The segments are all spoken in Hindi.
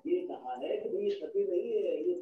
ये कहा है कि ये सती नहीं है, ये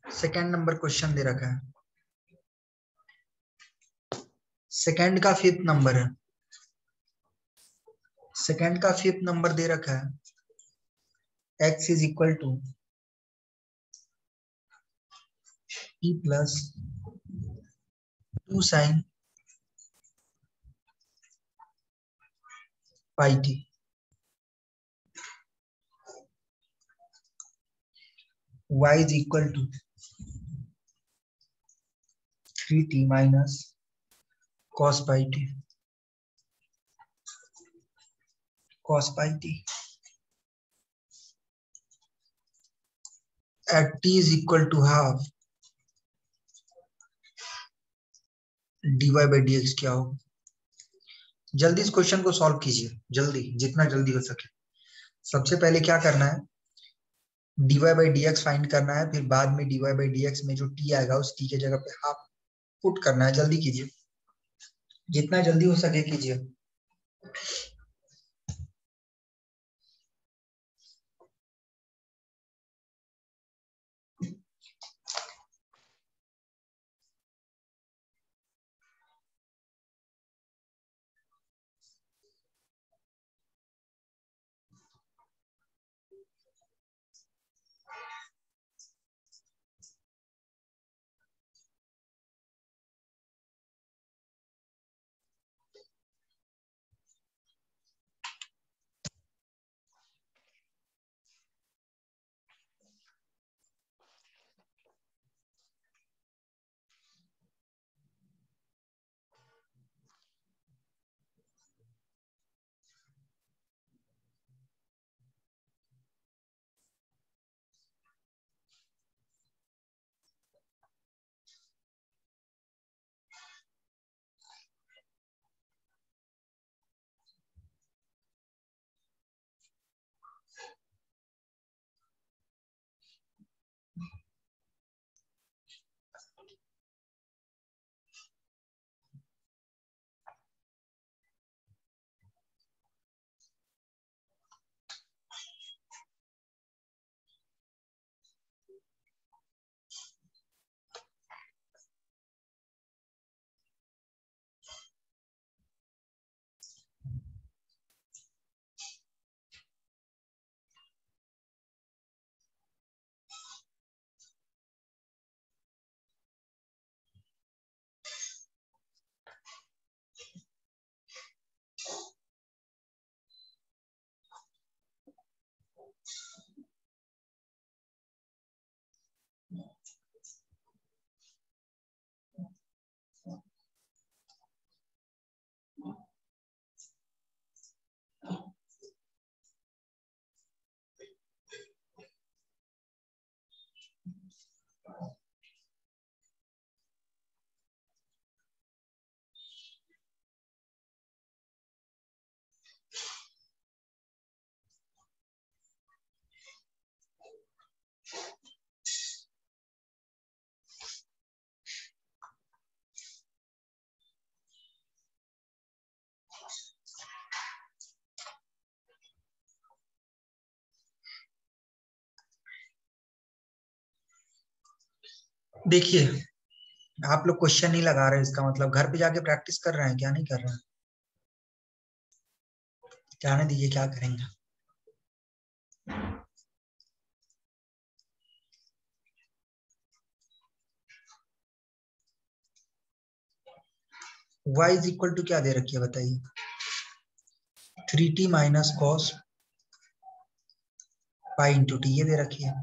सेकंड नंबर क्वेश्चन दे रखा है, सेकंड का फिफ्थ नंबर है, सेकंड का फिफ्थ नंबर दे रखा है, x is equal to t plus 2 sine pi t, y is equal to 3t minus cos pi t, cos pi t at t is equal to half dy by dx क्या हो। जल्दी इस क्वेश्चन को सॉल्व कीजिए, जल्दी, जितना जल्दी हो सके। सबसे पहले क्या करना है, dy by dx फाइंड करना है, फिर बाद में dy by dx में जो t आएगा उस t के जगह पे हाफ पुट करना है। जल्दी कीजिए, जितना जल्दी हो सके कीजिए। देखिए, आप लोग क्वेश्चन नहीं लगा रहे, इसका मतलब घर पे जाके प्रैक्टिस कर रहे हैं क्या, नहीं कर रहे हैं? जाने दीजिए, क्या करेंगे। y इज इक्वल टू क्या दे रखी है बताइए, 3t minus cos pi into T, ये दे रखी है।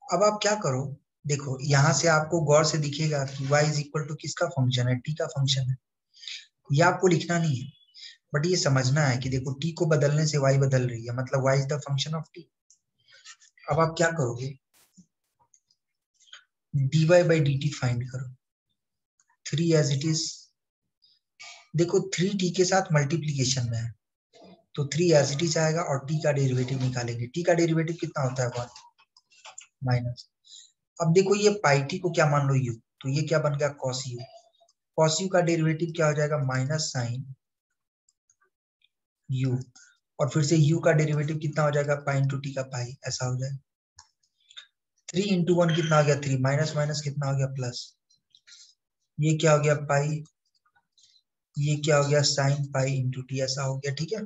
अब आप क्या करो, देखो यहां से आपको गौर से दिखेगा कि y इज इक्वल टू किसका फंक्शन है, t का फंक्शन है। ये आपको लिखना नहीं है, बट ये समझना है कि देखो t को बदलने से y बदल रही है, मतलब y is the function of t। अब आप क्या करोगे, dy by dt फाइंड करो, 3 एज इट इज, देखो 3t के साथ मल्टीप्लीकेशन में है तो 3 एज इट इज आएगा और t का डेरिवेटिव निकालेंगे। t का डेरिवेटिव कितना होता है, 1 माइनस। अब देखो ये पाई टी को क्या मान लो u, तो ये क्या बन गया cos u, cos u का डेरिवेटिव क्या हो जाएगा, माइनस साइन u, और फिर से u का डेरिवेटिव कितना हो जाएगा, पाई इंटू टी का पाई, ऐसा हो जाएगा। 3 इंटू 1 कितना हो गया 3, माइनस माइनस कितना हो गया प्लस, ये क्या हो गया पाई, ये क्या हो गया साइन पाई इंटू टी, ऐसा हो गया। ठीक है,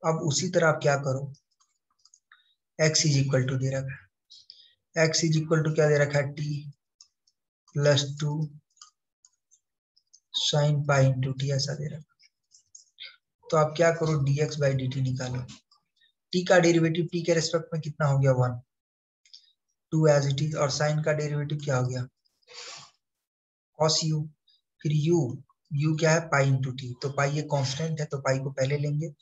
अब उसी तरह आप क्या करो, x इज इक्वल टू दे रखा है, x इज इक्वल टू क्या दे रखा है t plus 2 sine pi into T, ऐसा दे रखा है। तो आप क्या करो dx बाई dt निकालो, t का डेरिवेटिव t के रेस्पेक्ट में कितना हो गया 1, 2 एज इट इज, और साइन का डेरिवेटिव क्या हो गया cos u, फिर u क्या है पाई इंटू टी, तो पाई ये कांस्टेंट है तो पाई को पहले लेंगे,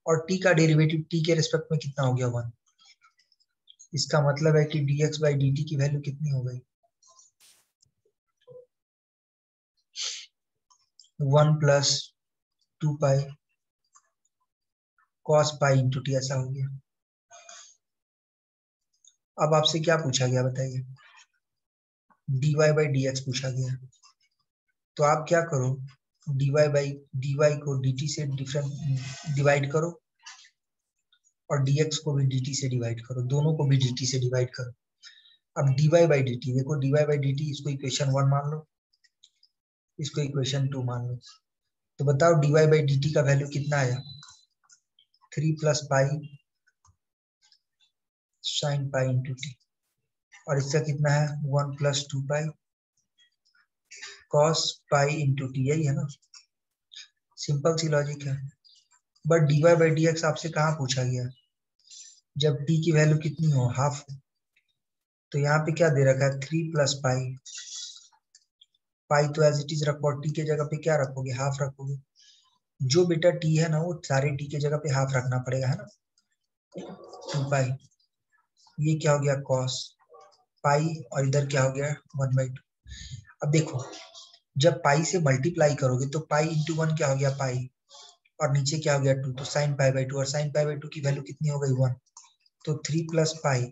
और t का डेरिवेटिव t के रेस्पेक्ट में कितना हो गया 1, इसका मतलब है कि dx बाई dt की वैल्यू कितनी हो गई 1 प्लस 2 पाई cos पाई इंटू टी, ऐसा हो गया। अब आपसे क्या पूछा गया बताइए, dy बाई dx पूछा गया, तो आप क्या करो dy बाई dy को dt से डिवाइड करो और dx को भी dt से डिवाइड करो, दोनों को भी dt से डिवाइड करो। अब dy बाई dt, देखो dy बाई dt, इसको इक्वेशन 1 मान लो, इसको इक्वेशन 2 मान लो, तो बताओ dy बाई dt का वैल्यू कितना आया 3 plus pi sine pi into T, और इसका कितना है 1 plus 2 pi cos pi into T, यही है ना, सिंपल सी लॉजिक है। बट dy बाई dx आपसे कहाँ पूछा गया, जब t की वैल्यू कितनी हो हाफ, तो यहाँ पे क्या दे रखा है 3 प्लस पाई, पाई तो एज इट इज रखो, और टी के जगह पे क्या रखोगे हाफ रखोगे, जो बेटा टी है ना वो सारे टी के जगह पे हाफ रखना पड़ेगा, है ना, 2 पाई, ये क्या हो गया cos पाई, और इधर क्या हो गया 1/2। अब देखो जब पाई से मल्टीप्लाई करोगे तो पाई इंटू 1 क्या हो गया पाई, और नीचे क्या हो गया 2, तो साइन पाई बाई 2, और साइन पाई बाई 2 की वैल्यू कितनी हो गई 1, तो 3 प्लस पाई,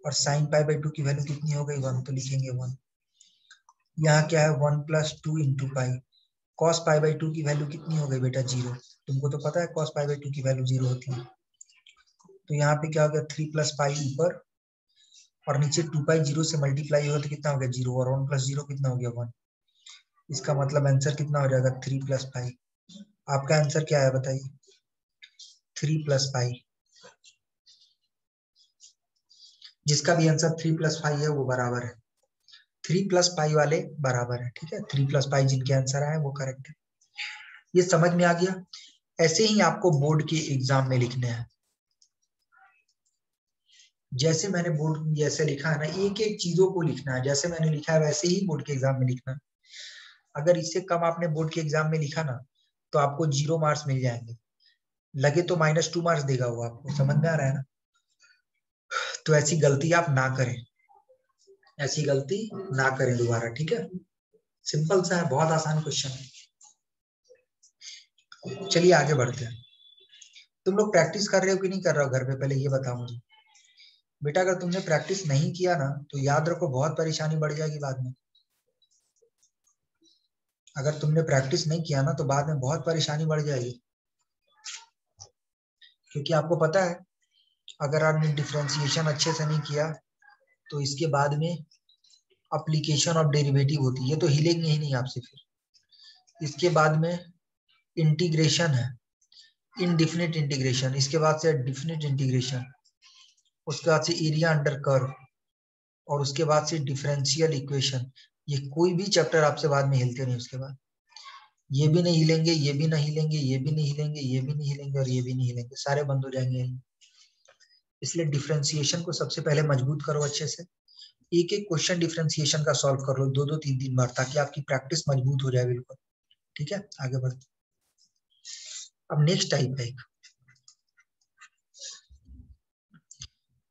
और साइन पाई बाई 2 की वैल्यू कितनी हो गई 1, तो लिखेंगे 1। यहाँ क्या है 1 plus 2 into pi, cos pi by 2 की वैल्यू कितनी हो गई बेटा 0, तुमको तो पता है कॉस पाई बाई 2 की वैल्यू 0 होती है, तो यहाँ पे क्या हो गया 3 प्लस पाई ऊपर, और नीचे 2 पाई 0 से मल्टीप्लाई होगा तो कितना हो गया 0, और 1 प्लस 0 कितना हो गया 1, इसका मतलब आंसर कितना हो जाएगा 3 प्लस पाई। आपका आंसर क्या है बताइए 3 प्लस पाई, जिसका भी आंसर 3 प्लस पाई है वो बराबर है, 3 प्लस पाई वाले बराबर है। ठीक है, 3 प्लस पाई जिनके आंसर आए वो करेक्ट है, ये समझ में आ गया। ऐसे ही आपको बोर्ड के एग्जाम में लिखने हैं, जैसे मैंने बोर्ड जैसे लिखा है ना, एक एक चीजों को लिखना है, जैसे मैंने लिखा है वैसे ही बोर्ड के एग्जाम में लिखना है। अगर इससे कम आपने बोर्ड के एग्जाम में लिखा ना तो आपको 0 मार्क्स मिल जाएंगे, लगे तो -2 मार्क्स देगा वो आपको, समझ में आ रहा है ना, तो ऐसी गलती आप ना करें, ऐसी गलती ना करें दोबारा। ठीक है, सिंपल सा है, बहुत आसान क्वेश्चन है। चलिए आगे बढ़ते हैं। तुम लोग प्रैक्टिस कर रहे हो कि नहीं कर रहे हो घर पे, पहले ये बताओ मुझे बेटा। अगर तुमने प्रैक्टिस नहीं किया ना तो याद रखो बहुत परेशानी बढ़ जाएगी बाद में। अगर तुमने प्रैक्टिस नहीं किया ना तो बाद में बहुत परेशानी बढ़ जाएगी, क्योंकि आपको पता है अगर आपने डिफरेंशिएशन अच्छे से नहीं किया तो इसके बाद में एप्लीकेशन ऑफ डेरिवेटिव होती है, ये तो हिलेंगे ही नहीं आपसे। फिर इसके बाद में इंटीग्रेशन है, इनडिफिनिट इंटीग्रेशन, इसके बाद से डिफिनिट इंटीग्रेशन, उसके बाद से एरिया अंडर कर्व, और उसके बाद से डिफरेंशियल इक्वेशन। ये कोई भी चैप्टर आपसे बाद में हिलते नहीं, उसके बाद ये भी नहीं हिलेंगे, ये भी नहीं हिलेंगे, ये भी नहीं हिलेंगे, ये भी नहीं हिलेंगे, और ये भी नहीं हिलेंगे, सारे बंद हो जाएंगे। इसलिए डिफरेंशिएशन को सबसे पहले मजबूत करो अच्छे से, एक एक क्वेश्चन डिफरेंशिएशन का सॉल्व कर लो 2-2 3-3 बार, ताकि आपकी प्रैक्टिस मजबूत हो जाए बिल्कुल। ठीक है, आगे बढ़ते। अब नेक्स्ट टाइप है एक,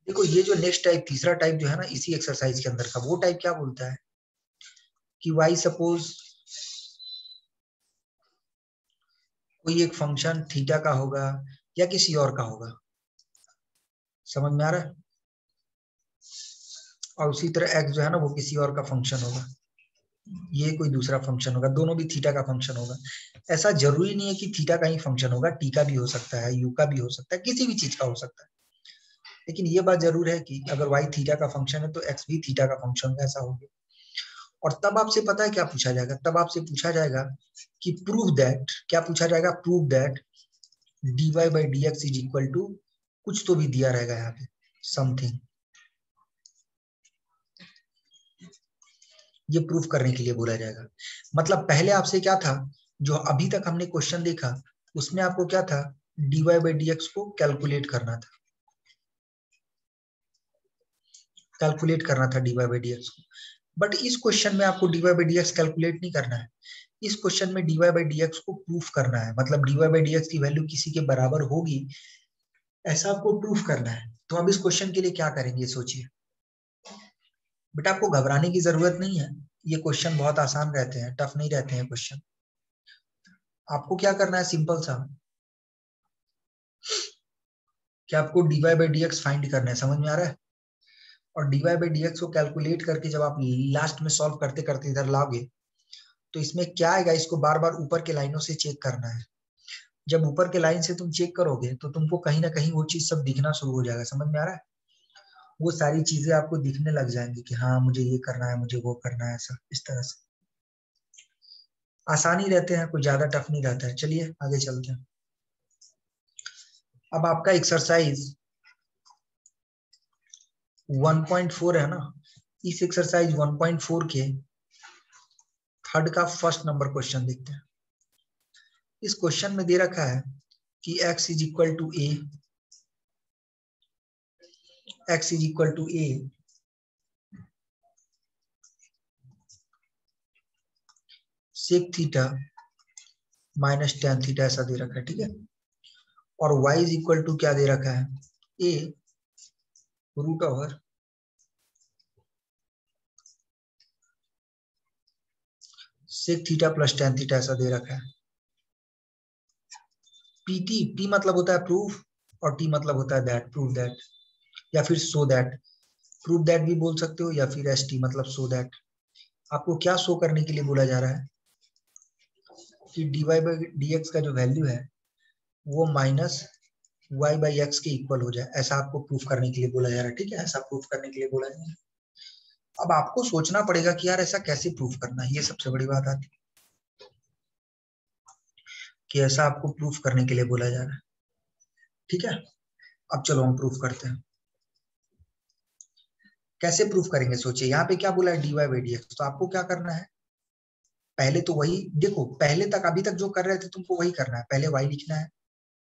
देखो ये जो नेक्स्ट टाइप तीसरा टाइप जो है ना इसी एक्सरसाइज के अंदर का, वो टाइप क्या बोलता है कि वाई सपोज कोई एक फंक्शन थीटा का होगा या किसी और का होगा, समझ में आ रहा है, और उसी तरह एक्स जो है ना वो किसी और का फंक्शन होगा, ये कोई दूसरा फंक्शन होगा, दोनों भी थीटा का फंक्शन होगा। ऐसा जरूरी नहीं है कि थीटा का ही फंक्शन होगा, टी का भी हो सकता है, यू का भी हो सकता है, किसी भी चीज का हो सकता है। लेकिन ये बात जरूर है कि अगर y थीटा का फंक्शन है तो x भी थीटा का फंक्शन होगा, ऐसा होगा। और तब आपसे पता है क्या पूछा जाएगा, तब आपसे पूछा जाएगा कि प्रूव दैट, क्या पूछा जाएगा, prove that dy by dx is equal to, कुछ तो भी दिया रहेगा यहाँ पे, समथिंग, ये प्रूफ करने के लिए बोला जाएगा। मतलब पहले आपसे क्या था, जो अभी तक हमने क्वेश्चन देखा उसमें आपको क्या था, dy by dx को कैलकुलेट करना था, कैलकुलेट करना था dy by dx को। बट इस क्वेश्चन में आपको dy by dx कैलकुलेट नहीं करना है, इस क्वेश्चन में dy by dx को प्रूफ करना है, मतलब dy by dx की वैल्यू किसी के बराबर होगी ऐसा आपको प्रूफ करना है। तो अब इस क्वेश्चन के लिए क्या करेंगे सोचिए। बेटा आपको घबराने की जरूरत नहीं है, ये क्वेश्चन बहुत आसान रहते हैं, टफ नहीं रहते हैं क्वेश्चन। आपको क्या करना है, सिंपल सा, कि आपको dy by dx फाइंड करना है, समझ में आ रहा है। और dy by dx को कैलकुलेट करके जब आप लास्ट में सॉल्व करते करते इधर लाओगे तो इसमें क्या आएगा, इसको बार बार ऊपर के लाइनों से चेक करना है। जब ऊपर के लाइन से तुम चेक करोगे तो तुमको कहीं ना कहीं वो चीज सब दिखना शुरू हो जाएगा, समझ में आ रहा है। वो सारी चीजें आपको दिखने लग जाएंगी कि हाँ मुझे ये करना है, मुझे वो करना है, ऐसा इस तरह से आसानी रहते हैं, कोई ज्यादा टफ नहीं रहता है। चलिए आगे चलते हैं। अब आपका एक्सरसाइज 1.4 है ना, इस एक्सरसाइज 1.4 के थर्ड का फर्स्ट नंबर क्वेश्चन देखते हैं। इस क्वेश्चन में दे रखा है कि x is equal to a, x is equal to a sec theta minus tan theta, ऐसा दे रखा है, ठीक है। और y इज इक्वल टू क्या दे रखा है, a root over sec theta plus tan theta, ऐसा दे रखा है। पीटी, p मतलब होता है प्रूफ और t मतलब होता है दैट, प्रूव दैट या फिर सो दैट, प्रूव दैट भी बोल सकते हो या फिर st मतलब सो दैट। आपको क्या शो करने के लिए बोला जा रहा है कि dy by dx का जो वैल्यू है वो माइनस y by x के इक्वल हो जाए, ऐसा आपको प्रूफ करने के लिए बोला जा रहा है, ठीक है, ऐसा प्रूफ करने के लिए बोला जा रहा है। अब आपको सोचना पड़ेगा कि यार ऐसा कैसे प्रूफ करना है, ये सबसे बड़ी बात आती है कि ऐसा आपको प्रूफ करने के लिए बोला जा रहा है, ठीक है। अब चलो हम प्रूफ करते हैं। कैसे प्रूफ करेंगे सोचिए, यहाँ पे क्या बोला है dy by dx, तो आपको क्या करना है, पहले तो वही देखो, पहले तक अभी तक जो कर रहे थे तुमको वही करना है, पहले y लिखना है।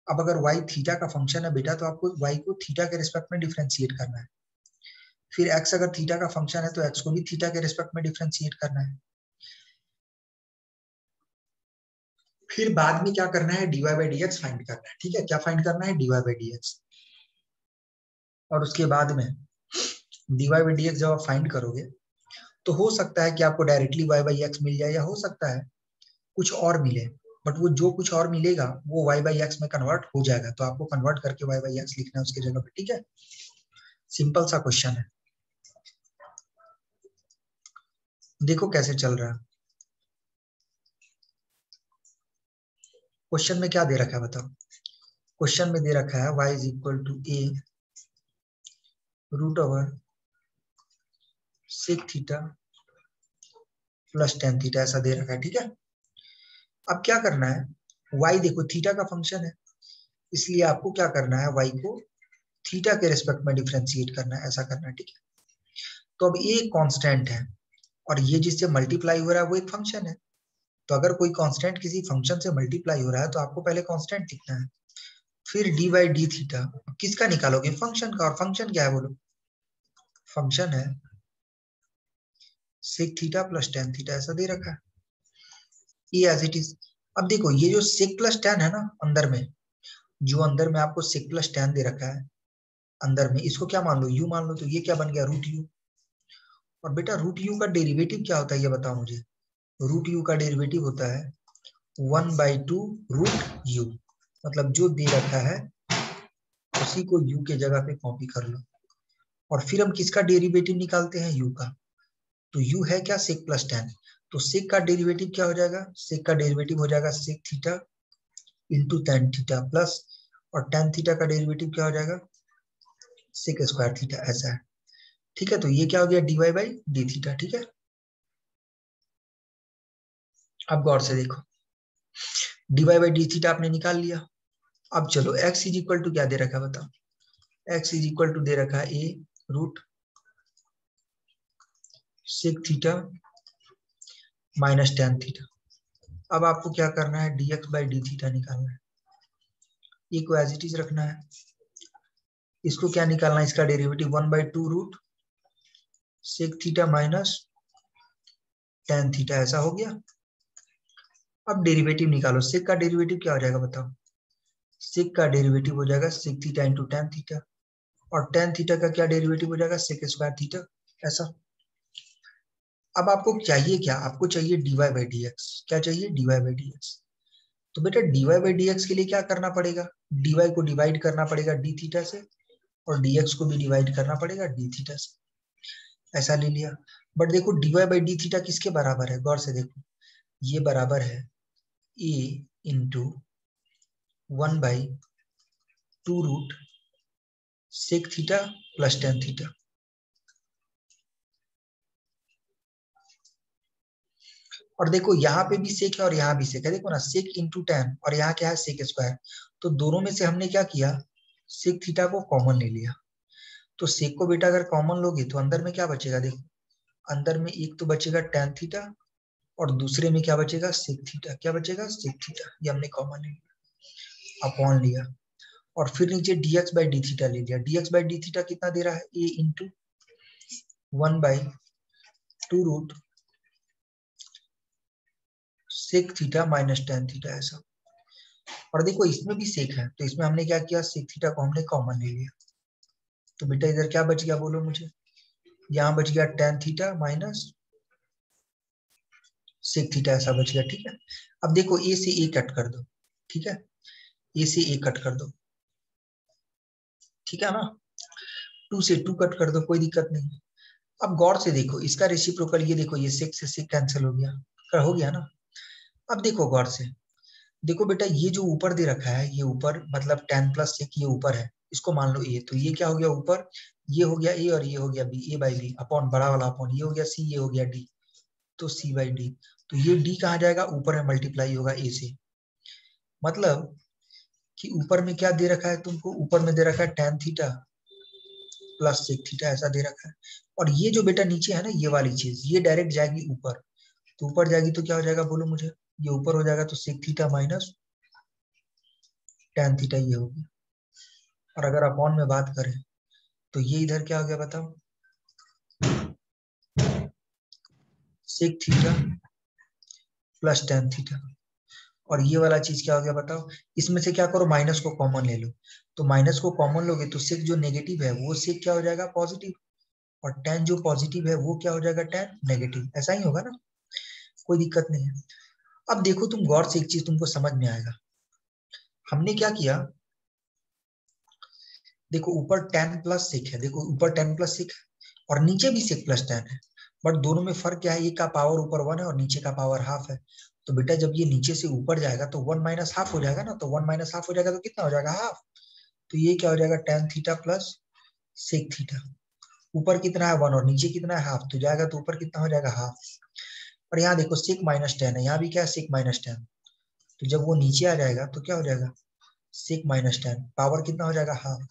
अब अगर y थीटा का फंक्शन है बेटा तो आपको y को थीटा के रिस्पेक्ट में डिफरेंशिएट करना है। फिर x अगर थीटा का फंक्शन है तो x को भी थीटा के रिस्पेक्ट में डिफरेंशिएट करना है। फिर बाद में क्या करना है, dy by dx फाइंड करना है, ठीक है। क्या फाइंड करना है, dy by dx। और उसके बाद में dy by dx जब आप फाइंड करोगे तो हो सकता है कि आपको डायरेक्टली y by x मिल जाए, या हो सकता है कुछ और मिले, बट वो जो कुछ और मिलेगा वो y by x में कन्वर्ट हो जाएगा, तो आपको कन्वर्ट करके y by x लिखना है उसके जगह पे, ठीक है। सिंपल सा क्वेश्चन है, देखो कैसे चल रहा है। क्वेश्चन में क्या दे रखा है बताओ, क्वेश्चन में दे रखा है y is equal to a root over sec theta plus tan theta, ऐसा दे रखा है, ठीक है। अब क्या करना है, y देखो थीटा का फंक्शन है, इसलिए आपको क्या करना है, y को थीटा के रिस्पेक्ट में डिफरेंशिएट करना है, ऐसा करना है, ठीक है। तो अब ये कांस्टेंट है और ये जिससे मल्टीप्लाई हो रहा है वो एक फंक्शन है, तो अगर कोई कांस्टेंट किसी फंक्शन से मल्टीप्लाई हो रहा है तो आपको पहले कांस्टेंट लिखना है, फिर डी बाई डी थीटा किसका निकालोगे, फंक्शन का। और फंक्शन क्या है बोलो, फंक्शन है sec theta plus tan theta, ऐसा दे रखा है, ये एज इट इज। अब देखो ये जो सेक प्लस टेन है ना अंदर में, जो अंदर में आपको सेक प्लस टेन दे रखा है अंदर में, इसको क्या मान लो, यू मान लो, तो ये क्या बन गया, रूट यू। और बेटा रूट यू का डेरिवेटिव क्या होता है ये बताओ मुझे, रूट यू का डेरिवेटिव होता है 1/2 रूट यू, मतलब जो दे रखा है उसी को u के जगह पे कॉपी कर लो। और फिर हम किसका डेरिवेटिव निकालते हैं, u का। तो u है क्या, सेक प्लस टेन, तो सेक का डेरिवेटिव क्या हो जाएगा, सेक का डेरिवेटिव हो जाएगा sec theta into tan theta plus, और टेन थीटा का डेरिवेटिव क्या हो जाएगा, सेक स्क्वायर थीटा ऐसा है, ठीक है। तो ये क्या हो गया, dy बाई डी थीटा, ठीक है। अब गौर से देखो, dy बाई डी थीटा आपने निकाल लिया। अब चलो x इज इक्वल टू क्या दे रखा है बताओ, x इज इक्वल टू दे रखा है a root sec theta minus tan theta. अब आपको क्या करना है, dx बाई डी थीटा निकालना है, ये को एज इट इज रखना है। इसको क्या निकालना है, इसका derivative 1/2 root sec theta minus tan theta, ऐसा हो गया। अब डेरिवेटिव निकालो, सेक का डेरिवेटिव क्या हो जाएगा बताओ, सेक का डेरिवेटिव हो जाएगा sec theta into tan theta, और टेन थीटा का क्या डेरिवेटिव हो जाएगा, सेक स्क्वायर थीटा, ऐसा। अब आपको चाहिए क्या, आपको चाहिए dy बाई डी एक्स। क्या चाहिए, dy बाई डी एक्स। तो बेटा dy बाई डी एक्स के लिए क्या करना पड़ेगा, dy को डिवाइड करना पड़ेगा d थीटा से, और dx को भी डिवाइड करना पड़ेगा d थीटा से, ऐसा ले लिया। बट देखो dy बाई डी थीटा किसके बराबर है, गौर से देखो, ये बराबर है a into 1/2 root sec theta plus tan theta. और देखो यहाँ पे भी सेक है और यहाँ भी सेक है, देखो ना, सेक इंटू टेन और यहाँ क्या है, सेक स्क्वायर। तो दोनों में से हमने क्या किया, सेक थीटा को कॉमन ले लिया। तो सेक को बेटा अगर कॉमन लोगे तो अंदर में क्या बचेगा, देखो अंदर में एक तो बचेगा टेन थीटा और दूसरे में क्या बचेगा, सेक थीटा। क्या बचेगा, सेक थीटा, ये हमने कॉमन ले लिया, अपॉन लिया। और फिर नीचे dx बाई डी थीटा ले लिया। dx बाई डी थीटा कितना दे रहा है, a into 1/2 root sec theta minus tan theta, ऐसा। और देखो इसमें भी सेक है, तो इसमें हमने क्या किया, सेक थीटा को हमने कॉमन ले लिया। तो बेटा इधर क्या बच गया बोलो मुझे, यहाँ बच गया tan theta minus sec theta, ऐसा बच गया, ठीक है। अब देखो a से a कट कर दो, ठीक है, a से a कट कर दो, ठीक है ना, 2 से 2 कट कर दो, कोई दिक्कत नहीं। अब गौर से देखो इसका रेसिप्रोकल, ये देखो ये सेक से सेक कैंसिल हो गया, हो गया ना। अब देखो गौर से, देखो बेटा ये जो ऊपर दे रखा है, ये ऊपर मतलब टेन प्लस सेक, ये ऊपर है, इसको मान लो a, तो ये क्या हो गया ऊपर, ये हो गया a और ये हो गया b, a by b upon बड़ा वाला अपॉन, ये हो गया c, ये हो गया d, तो c बाई d। तो ये d कहाँ जाएगा, ऊपर में मल्टीप्लाई होगा a से। मतलब कि ऊपर में क्या दे रखा है तुमको, ऊपर में दे रखा है tan theta plus sec theta, ऐसा दे रखा है। और ये जो बेटा नीचे है ना, ये वाली चीज, ये डायरेक्ट जाएगी ऊपर, तो ऊपर जाएगी तो क्या हो जाएगा बोलो मुझे, ये ऊपर हो जाएगा तो sec theta minus tan theta, ये होगी। और अगर अपॉन में बात करें तो ये इधर क्या हो गया बताओ, sec theta plus tan theta. और ये वाला चीज क्या हो गया बताओ, इसमें से क्या करो, माइनस को कॉमन ले लो। तो माइनस को कॉमन लोगे तो सेक जो नेगेटिव है वो सेक क्या हो जाएगा, पॉजिटिव, और टेन जो पॉजिटिव है वो क्या हो जाएगा, टेन नेगेटिव, ऐसा ही होगा ना, कोई दिक्कत नहीं है। अब देखो तुम गौर से एक चीज तुमको समझ में आएगा, हमने क्या किया, देखो ऊपर टेन प्लस सेक है, देखो ऊपर टेन प्लस सेक है और नीचे भी सेक प्लस टेन है, बट दोनों में फर्क क्या है, एक का पावर ऊपर वन है और नीचे का पावर हाफ है। तो बेटा जब ये नीचे से ऊपर जाएगा तो वन माइनस हाफ हो जाएगा ना, तो वन माइनस हाफ हो जाएगा तो कितना हो जाएगा, हाफ। तो ये क्या हो जाएगा, tan theta plus sec theta. ऊपर कितना है, वन, और नीचे कितना है, हाफ, तो जाएगा तो ऊपर कितना हो जाएगा, हाफ। और यहाँ देखो सेक माइनस टेन है, यहाँ भी क्या है, सेक माइनस टेन। तो जब वो नीचे आ जाएगा तो क्या हो जाएगा, सेक माइनस टेन, पावर कितना हो जाएगा, हाफ।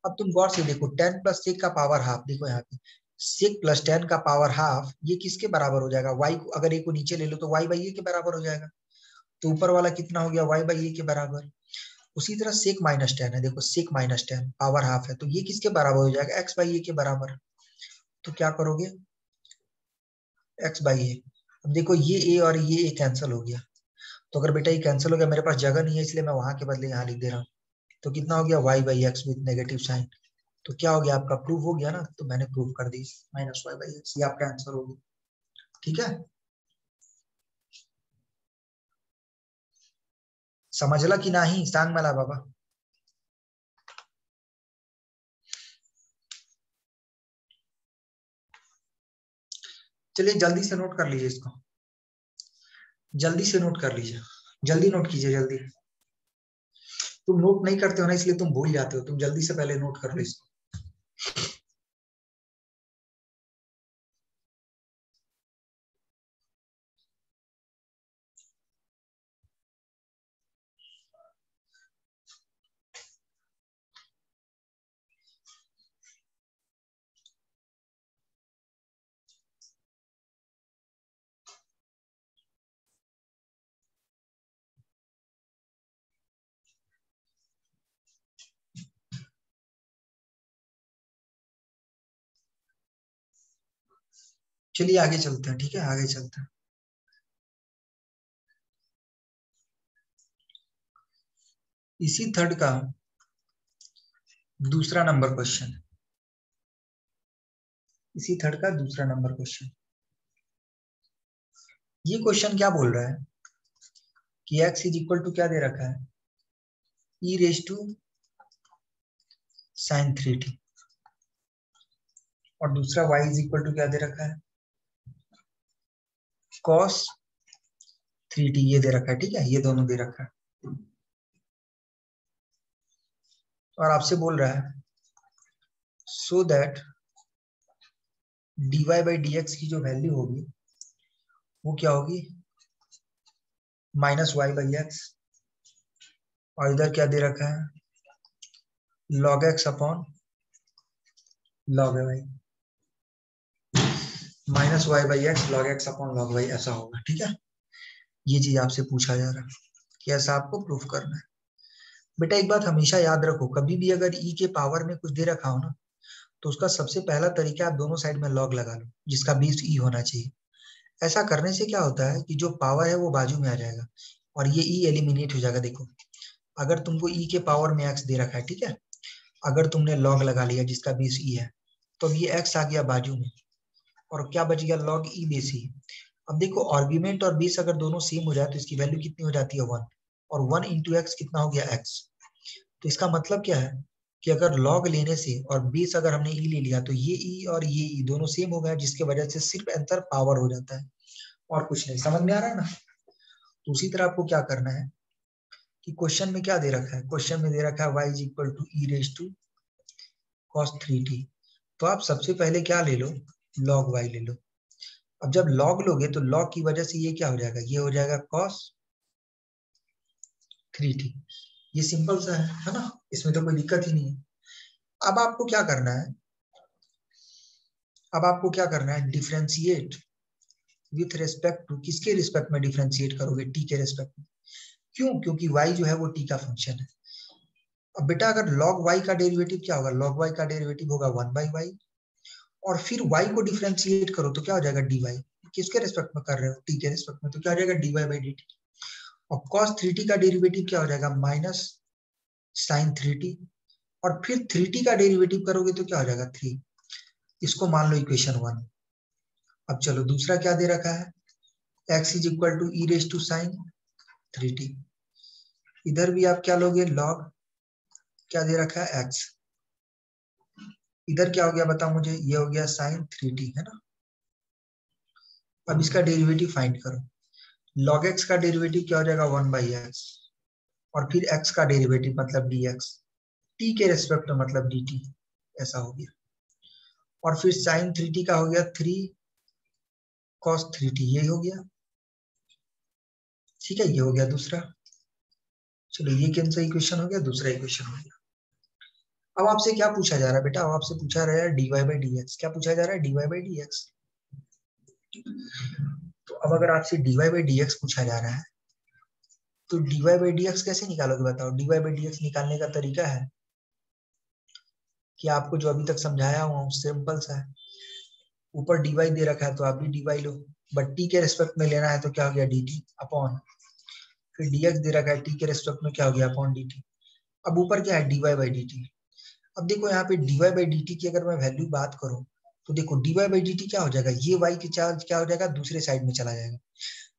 अब तुम गौर से देखो, टेन प्लस सेक का पावर हाफ, देखो यहाँ पे सेक प्लस टेन का पावर हाफ, ये किसके बराबर हो जाएगा, वाई को अगर ए को नीचे ले लो तो वाई बाई ए के बराबर हो जाएगा। तो ऊपर वाला कितना हो गया, वाई बाई ए के बराबर। उसी तरह सेक माइनस टेन है, देखो sec minus tan power half है, तो ये किसके बराबर हो जाएगा, एक्स बाई ए के बराबर। तो क्या करोगे, एक्स बाई ए। अब देखो ये ए और ये ए कैंसिल हो गया, तो अगर बेटा ये कैंसिल हो गया, मेरे पास जगह नहीं है इसलिए मैं वहां के बदले यहाँ लिख दे रहा हूँ। तो कितना हो गया, y by x with negative sign. तो क्या हो गया, आपका प्रूफ हो गया ना, तो मैंने प्रूफ कर दी, माइनस वाई बाई एक्स, ये आपका आंसर होगा, ठीक है। समझला कि नहीं, सांग मला बाबा। चलिए जल्दी से नोट कर लीजिए इसको, जल्दी से नोट कर लीजिए, जल्दी नोट कीजिए, जल्दी। तुम नोट नहीं करते हो ना, इसलिए तुम भूल जाते हो, तुम जल्दी से पहले नोट कर लो इसको। चलिए आगे चलते हैं, ठीक है, आगे चलते हैं। इसी थर्ड का दूसरा नंबर क्वेश्चन, इसी थर्ड का दूसरा नंबर क्वेश्चन। ये क्वेश्चन क्या बोल रहा है कि x इज इक्वल टू क्या दे रखा है, e raise to sin 3t, और दूसरा y इज इक्वल टू क्या दे रखा है, cos 3t, ये दे रखा है, ठीक है, ये दोनों दे रखा है। और आपसे बोल रहा है so that dy by dx की जो वैल्यू होगी वो क्या होगी, माइनस वाई बाई एक्स, और इधर क्या दे रखा है, log x upon log y, minus y by x log x upon log y, ऐसा होगा, ठीक है। ये चीज आपसे पूछा जा रहा है कि ऐसा आपको प्रूफ करना है। बेटा एक बात हमेशा याद रखो, कभी भी अगर e के पावर में कुछ दे रखा हो ना, तो उसका सबसे पहला तरीका आप दोनों साइड में log लगा लो, जिसका बेस e होना चाहिए। ऐसा करने से क्या होता है कि जो पावर है वो बाजू में आ जाएगा और ये e एलिमिनेट हो जाएगा। देखो अगर तुमको e के पावर में x दे रखा है, ठीक है, अगर तुमने log लगा लिया जिसका बेस e है, तो ये x आ गया बाजू में, और क्या बच गया, log e बेस e। अब देखो आर्ग्यूमेंट और बेस अगर दोनों सेम हो जाए तो इसकी वैल्यू कितनी हो जाती है, 1, और 1 इंटू एक्स कितना हो गया, x। तो इसका मतलब क्या है कि अगर log लेने से और बेस अगर हमने e ले लिया तो ये e और ये e दोनों सेम हो गया, जिसके वजह से सिर्फ आंसर पावर हो जाता है और कुछ नहीं। समझ में आ रहा है ना। तो उसी तरह आपको क्या करना है कि क्वेश्चन में क्या दे रखा है, क्वेश्चन में दे रखा है y is equal to e raise to cos 3t। तो आप सबसे पहले क्या ले लो, log y ले लो। अब जब log लोगे तो log की वजह से ये क्या हो जाएगा, ये हो जाएगा cos 3t। ये सिंपल सा है ना, इसमें तो कोई दिक्कत ही नहीं है। अब आपको क्या करना है, अब आपको क्या करना है, डिफरेंशिएट विथ रेस्पेक्ट टू, किसके रिस्पेक्ट में डिफरेंशिएट करोगे, t के रिस्पेक्ट में। क्यों, क्योंकि y जो है वो t का फंक्शन है। अब बेटा अगर log y का डेरिवेटिव क्या होगा, log y का डेरिवेटिव होगा 1 बाई y, और फिर y को डिफरेंशिएट करो तो क्या हो जाएगा, dy। किसके रिस्पेक्ट में कर रहे हो, t के रिस्पेक्ट में, तो क्या हो जाएगा dy बाई dt। और cos 3t का डेरिवेटिव क्या हो जाएगा, माइनस sin 3t, और फिर 3t का डेरिवेटिव करोगे तो क्या हो जाएगा, 3। इसको मान लो इक्वेशन 1। अब चलो दूसरा क्या दे रखा है, x is equal to e raise to sine 3t। इधर भी आप क्या लोगे, log क्या दे रखा है, x। इधर क्या हो गया बताओ मुझे, ये हो गया साइन 3t, है ना। अब इसका डेरिवेटिव फाइंड करो, log x का डेरिवेटिव क्या हो जाएगा, 1 बाई एक्स, और फिर x का डेरिवेटिव मतलब dx, t के रेस्पेक्ट में मतलब dt, ऐसा हो गया। और फिर साइन 3t का हो गया 3 cos 3t, ये हो गया, ठीक है, ये हो गया दूसरा। चलो ये कौन सा इक्वेशन हो गया, दूसरा इक्वेशन हो गया। अब आपसे क्या पूछा जा रहा है बेटा, अब आपसे पूछा रहा है dy बाई dx, क्या पूछा जा रहा है, dy बाई dx। तो अब अगर आपसे dy बाई dx पूछा जा रहा है तो dy बाई dx कैसे निकालोगे बताओ। dy बाई dx निकालने का तरीका है कि आपको जो अभी तक समझाया हुआ सिंपल सा है, ऊपर dy दे रखा है तो आप भी dy लो, बट t के रेस्पेक्ट में लेना है तो क्या हो गया, dt अपॉन, फिर dx दे रखा है t के रेस्पेक्ट में, क्या हो गया, अपॉन dt। अब ऊपर क्या है, dy बाई dt। अब देखो यहाँ पे dy बाई dt की अगर मैं वैल्यू बात करूं तो देखो dy बाई dt क्या हो जाएगा, ये y की चार्ज क्या हो जाएगा, दूसरे साइड में चला जाएगा,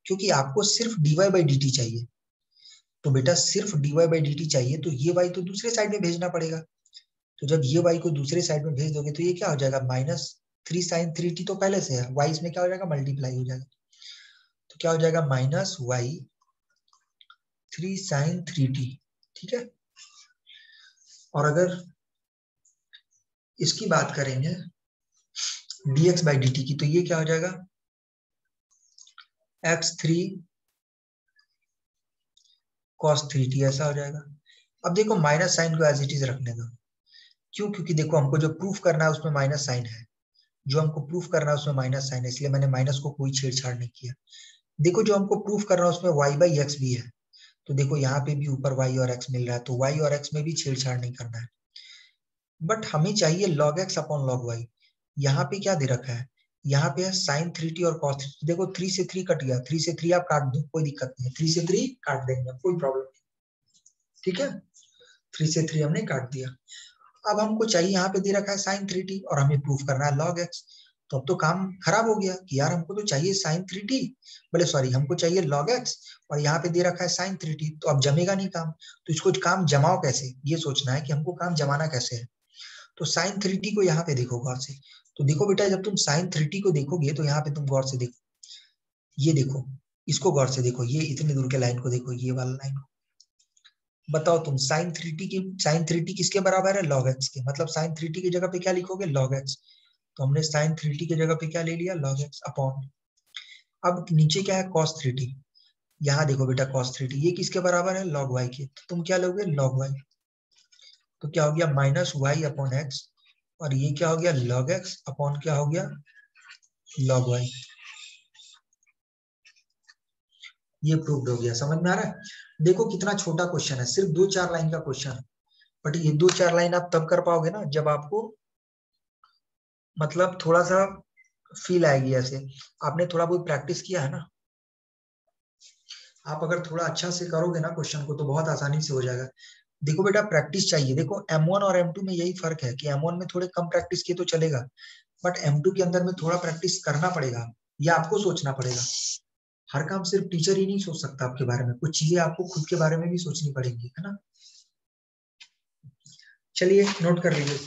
क्योंकि आपको सिर्फ dy बाई dt चाहिए। तो बेटा सिर्फ dy बाई dt चाहिए तो ये y तो दूसरे साइड में भेजना पड़ेगा। तो जब ये y को दूसरे साइड में भेज दोगे तो ये क्या हो जाएगा, माइनस 3 साइन 3t तो पहले से है, y इसमें क्या हो जाएगा, मल्टीप्लाई हो जाएगा। तो क्या हो जाएगा, माइनस y 3 साइन 3t, ठीक है। और अगर इसकी बात करेंगे dx बाई dt की, तो ये क्या हो जाएगा, x3 cos 3t, ऐसा हो जाएगा। अब देखो माइनस साइन को एज इट इज रखने दो, क्यों, क्योंकि देखो हमको जो प्रूफ करना है उसमें माइनस साइन है, जो हमको प्रूफ करना है उसमें माइनस साइन है, इसलिए मैंने माइनस को कोई छेड़छाड़ नहीं किया। देखो जो हमको प्रूफ करना है उसमें y बाई एक्स भी है, तो देखो यहाँ पे भी ऊपर y और x मिल रहा है, तो y और x में भी छेड़छाड़ नहीं करना है। बट हमें चाहिए log x upon log y। यहाँ पे क्या दे रखा है, यहाँ पे है साइन 3t और कॉस 3t। देखो 3 से 3 कट गया, 3 से 3 आप काट दो, कोई दिक्कत नहीं है, 3 से 3 काट देंगे, कोई प्रॉब्लम नहीं। ठीक है, 3 से 3 हमने काट दिया। अब हमको चाहिए, यहाँ पे दे रखा है साइन 3t और हमें प्रूफ करना है log x। तो अब तो काम खराब हो गया कि यार हमको तो चाहिए साइन 3t, बोले सॉरी हमको चाहिए log x, और यहाँ पे दे रखा है साइन 3t, तो अब जमेगा नहीं काम। तो इसको काम जमाओ कैसे, ये सोचना है कि हमको काम जमाना कैसे है। तो साइन 3t को यहाँ पे देखो गौर से। तो देखो बेटा, जब तुम साइन 3t को देखोगे तो यहाँ पे तुम गौर से देखो, ये देखो, इसको गौर से देखो, ये इतनी दूर के लाइन को देखो, ये वाला लाइन को। बताओ तुम साइन 3t किसके बराबर है, log x के। मतलब साइन 3t की जगह पे क्या लिखोगे, log x। तो हमने साइन 3t की जगह पे क्या ले लिया, log x अपॉन। अब नीचे क्या है, cos 3t। यहाँ देखो बेटा cos 3t, ये किसके बराबर है, log y के। तो तुम क्या लोगे, log y। तो क्या हो गया, माइनस वाई अपॉन एक्स, और ये क्या हो गया, log x अपॉन क्या हो गया, log y। ये प्रूव्ड हो गया, समझ में आ रहा है। देखो कितना छोटा क्वेश्चन है, सिर्फ 2-4 लाइन का क्वेश्चन है, बट ये 2-4 लाइन आप तब कर पाओगे ना जब आपको मतलब थोड़ा सा फील आएगी, ऐसे आपने थोड़ा बहुत प्रैक्टिस किया है ना। आप अगर थोड़ा अच्छा से करोगे ना क्वेश्चन को तो बहुत आसानी से हो जाएगा। देखो बेटा प्रैक्टिस चाहिए। देखो M1 और M2 में यही फर्क है कि M1 में थोड़े कम प्रैक्टिस किए तो चलेगा, बट M2 के अंदर में थोड़ा प्रैक्टिस करना पड़ेगा, या आपको सोचना पड़ेगा। हर काम सिर्फ टीचर ही नहीं सोच सकता आपके बारे में, कुछ चीजें आपको खुद के बारे में भी सोचनी पड़ेंगी, है ना। चलिए नोट कर लीजिए।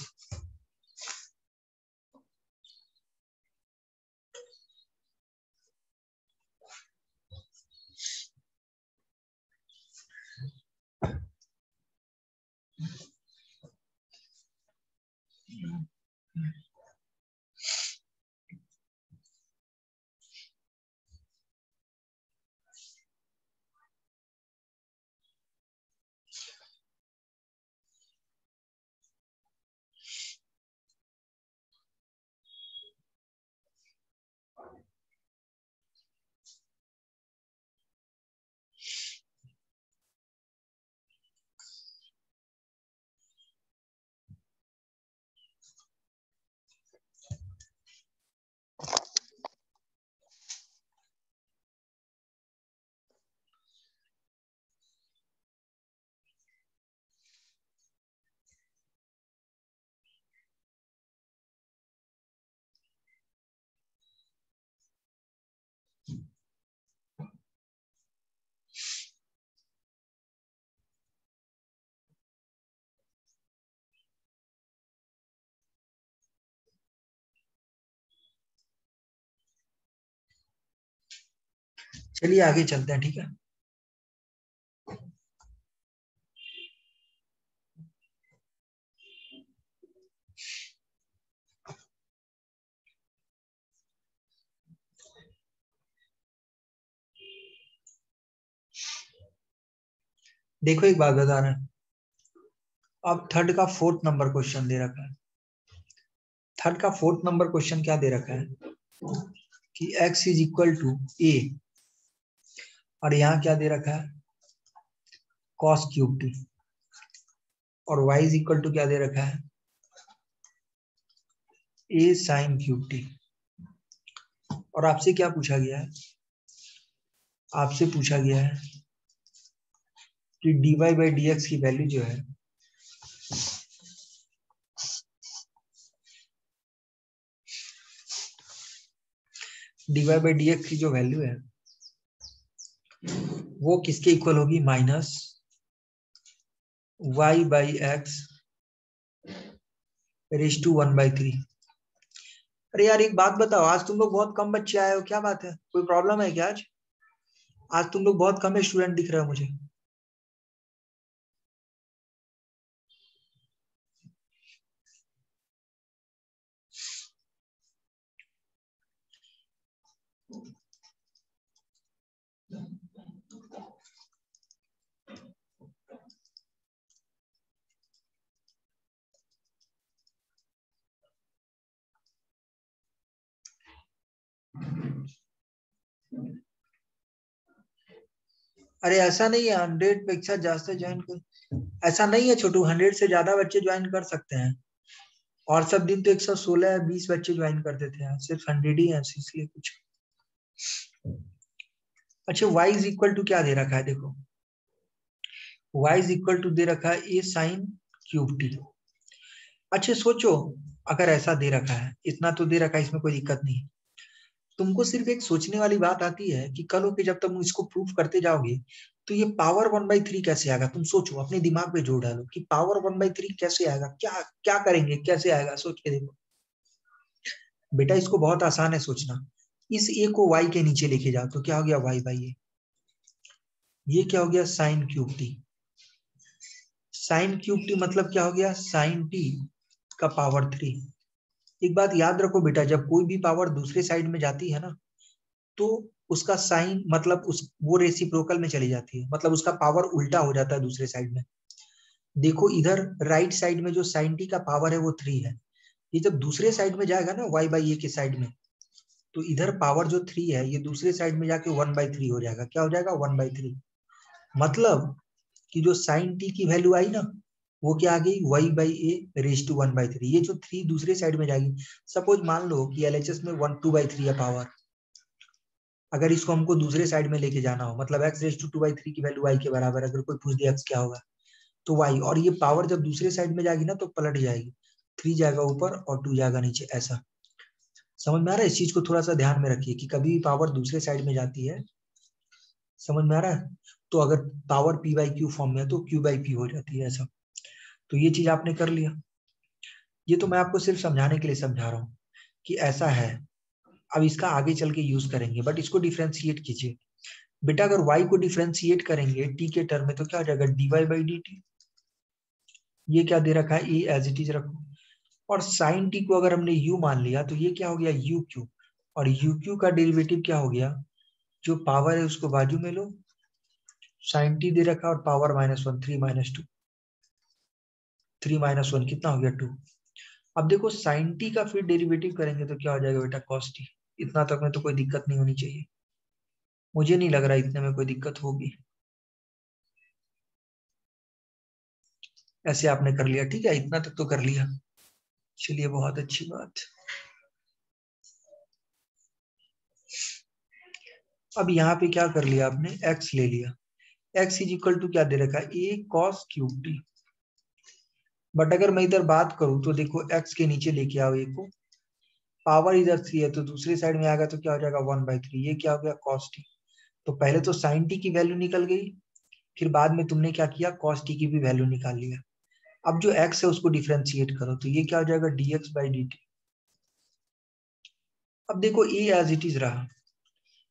चलिए आगे चलते हैं, ठीक है। देखो एक बात बता रहे हैं, अब थर्ड का 4th नंबर क्वेश्चन दे रखा है। थर्ड का 4th नंबर क्वेश्चन क्या दे रखा है कि x is equal to a, और यहाँ क्या दे रखा है, cos क्यूब t, और y इज इक्वल टू क्या दे रखा है, a sin क्यूब t। और आपसे क्या पूछा गया है, आपसे पूछा गया है कि dy बाई dx की वैल्यू जो है dy बाई dx की जो वैल्यू है वो किसके इक्वल होगी, minus y by x raise to 1/3। अरे यार एक बात बताओ, आज तुम लोग बहुत कम बच्चे आए हो, क्या बात है, कोई प्रॉब्लम है क्या आज? आज तुम लोग बहुत कम स्टूडेंट दिख रहे हो मुझे। अरे ऐसा नहीं है, 100 पेक्षा ज्यादा ज्वाइन कर, ऐसा नहीं है छोटू, 100 से ज्यादा बच्चे ज्वाइन कर सकते हैं। और सब दिन तो 116-20 बच्चे ज्वाइन करते थे, सिर्फ 100 ही है, इसलिए कुछ। अच्छा, y इज इक्वल टू क्या दे रखा है, देखो y इज इक्वल टू दे रखा है a sin क्यूब टी। अच्छे सोचो, अगर ऐसा दे रखा है, इतना तो दे रखा है, इसमें कोई दिक्कत नहीं। तुमको सिर्फ एक सोचने वाली बात आती है कि कल होके जब तुम इसको प्रूफ करते जाओगे तो ये पावर 1/3 कैसे आएगा। तुम सोचो, अपने दिमाग पे जोड़ डालो कि पावर 1/3 कैसे आएगा, क्या क्या करेंगे, कैसे आएगा, सोच के देखो बेटा। इसको बहुत आसान है सोचना। इस ए को y के नीचे लेके जाओ तो क्या हो गया y/a। ये क्या हो गया sine cube T. Sine cube T मतलब क्या हो गया साइन टी का पावर 3। एक बात याद रखो बेटा, जब कोई भी पावर दूसरे साइड में जाती है ना तो उसका साइन मतलब उस वो रेसिप्रोकल में चली जाती है, मतलब उसका पावर उल्टा हो जाता है दूसरे साइड में। देखो इधर राइट साइड में जो साइन टी का पावर है वो 3 है। ये जब दूसरे साइड में जाएगा ना y/a के साइड में, तो इधर पावर जो 3 है ये दूसरे साइड में जाके 1/3 हो जाएगा। क्या हो जाएगा 1/3। मतलब कि जो साइन टी की वैल्यू आई ना वो क्या आ गई y/a रेज टू 1/3। ये जो 3 दूसरे साइड में जाएगी, सपोज मान लो कि LHS में 2/3 है पावर। अगर इसको हमको दूसरे साइड में लेके जाना हो, मतलब x रेज टू 2/3 की वैल्यू y के बराबर, अगर कोई पूछ दिया x क्या होगा तो y, और ये पावर जब दूसरे साइड में जाएगी ना तो पलट जाएगी, 3 जाएगा ऊपर और 2 जाएगा नीचे। ऐसा समझ में आ रहा है। इस चीज को थोड़ा सा ध्यान में रखिए कि कभी भी पावर दूसरे साइड में जाती है, समझ में आ रहा है, तो अगर पावर p/q फॉर्म में है तो q/p हो जाती है ऐसा। तो ये चीज आपने कर लिया। ये तो मैं आपको सिर्फ समझाने के लिए समझा रहा हूँ कि ऐसा है। अब इसका आगे चल के यूज करेंगे, बट इसको डिफ्रेंशिएट कीजिए बेटा। अगर y को डिफ्रेंशिएट करेंगे t के टर्म में तो क्या हो जाएगा dy/dt। ये क्या दे रखा है, ए एज इट इज रखो। और साइन टी को अगर हमने u मान लिया तो ये क्या हो गया uq, और uq का डेरिवेटिव क्या हो गया, जो पावर है उसको बाजू में लो, साइन टी दे रखा और पावर -1, 3 - 2, 3 - 1 कितना हो गया 2। अब देखो साइन टी का फिर डेरिवेटिव करेंगे तो क्या हो जाएगा बेटा कॉस टी। इतना तक में तो कोई दिक्कत नहीं होनी चाहिए, मुझे नहीं लग रहा इतने में कोई दिक्कत होगी। ऐसे आपने कर लिया, ठीक है, इतना तक तो कर लिया, चलिए बहुत अच्छी बात। अब यहाँ पे क्या कर लिया आपने, x ले लिया। x इज इक्वल टू क्या दे रखा है a cos cube T. But अगर मैं इधर बात करूं तो देखो x के नीचे लेके आओ a को, पावर इधर 3 है तो दूसरी साइड में आएगा तो क्या हो जाएगा 1/3। ये क्या हो गया cos टी। तो पहले तो sin t की वैल्यू निकल गई, फिर बाद में तुमने क्या किया cos t की भी वैल्यू निकाल लिया। अब जो x है उसको डिफरेंशिएट करो तो ये क्या हो जाएगा dx/dt। अब देखो a एज इट इज रहा,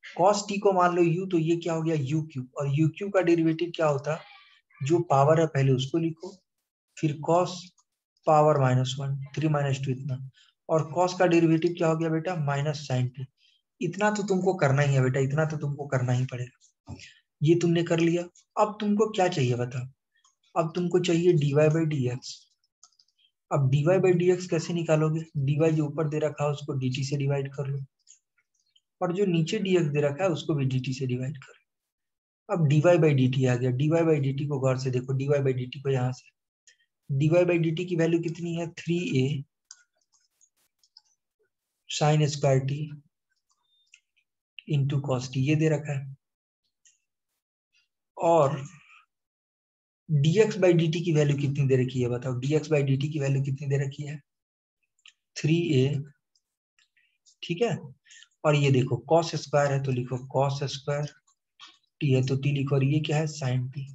cos t को मान लो u तो ये क्या हो गया uq, और uq का डेरिवेटिव क्या होता, जो पावर है पहले उसको लिखो, फिर cos पावर -1, 3 - 2 इतना, और cos का डेरिवेटिव क्या हो गया बेटा माइनस साइन टी। इतना तो तुमको करना ही है बेटा, इतना तो तुमको करना ही पड़ेगा। ये तुमने कर लिया। अब तुमको क्या चाहिए बताओ, अब तुमको चाहिए dy/dx। अब dy/dx कैसे निकालोगे, dy जो ऊपर दे रखा है उसको dt से डिवाइड कर लो, और जो नीचे dx दे रखा है उसको भी dt से डिवाइड कर लो। अब dy/dt आ गया, dy/dt को गौर से देखो, dy/dt को यहाँ से, dy/dt की वैल्यू कितनी है 3a sine square T into cos T, ये दे रखा है। और dx/dt की वैल्यू कितनी दे रखी है बताओ, dx/dt की वैल्यू कितनी दे रखी है 3a, ठीक है। और ये देखो कॉस स्क्वायर है तो लिखो कॉस स्क्वायर, टी है तो टी लिखो, और ये क्या है साइन टी।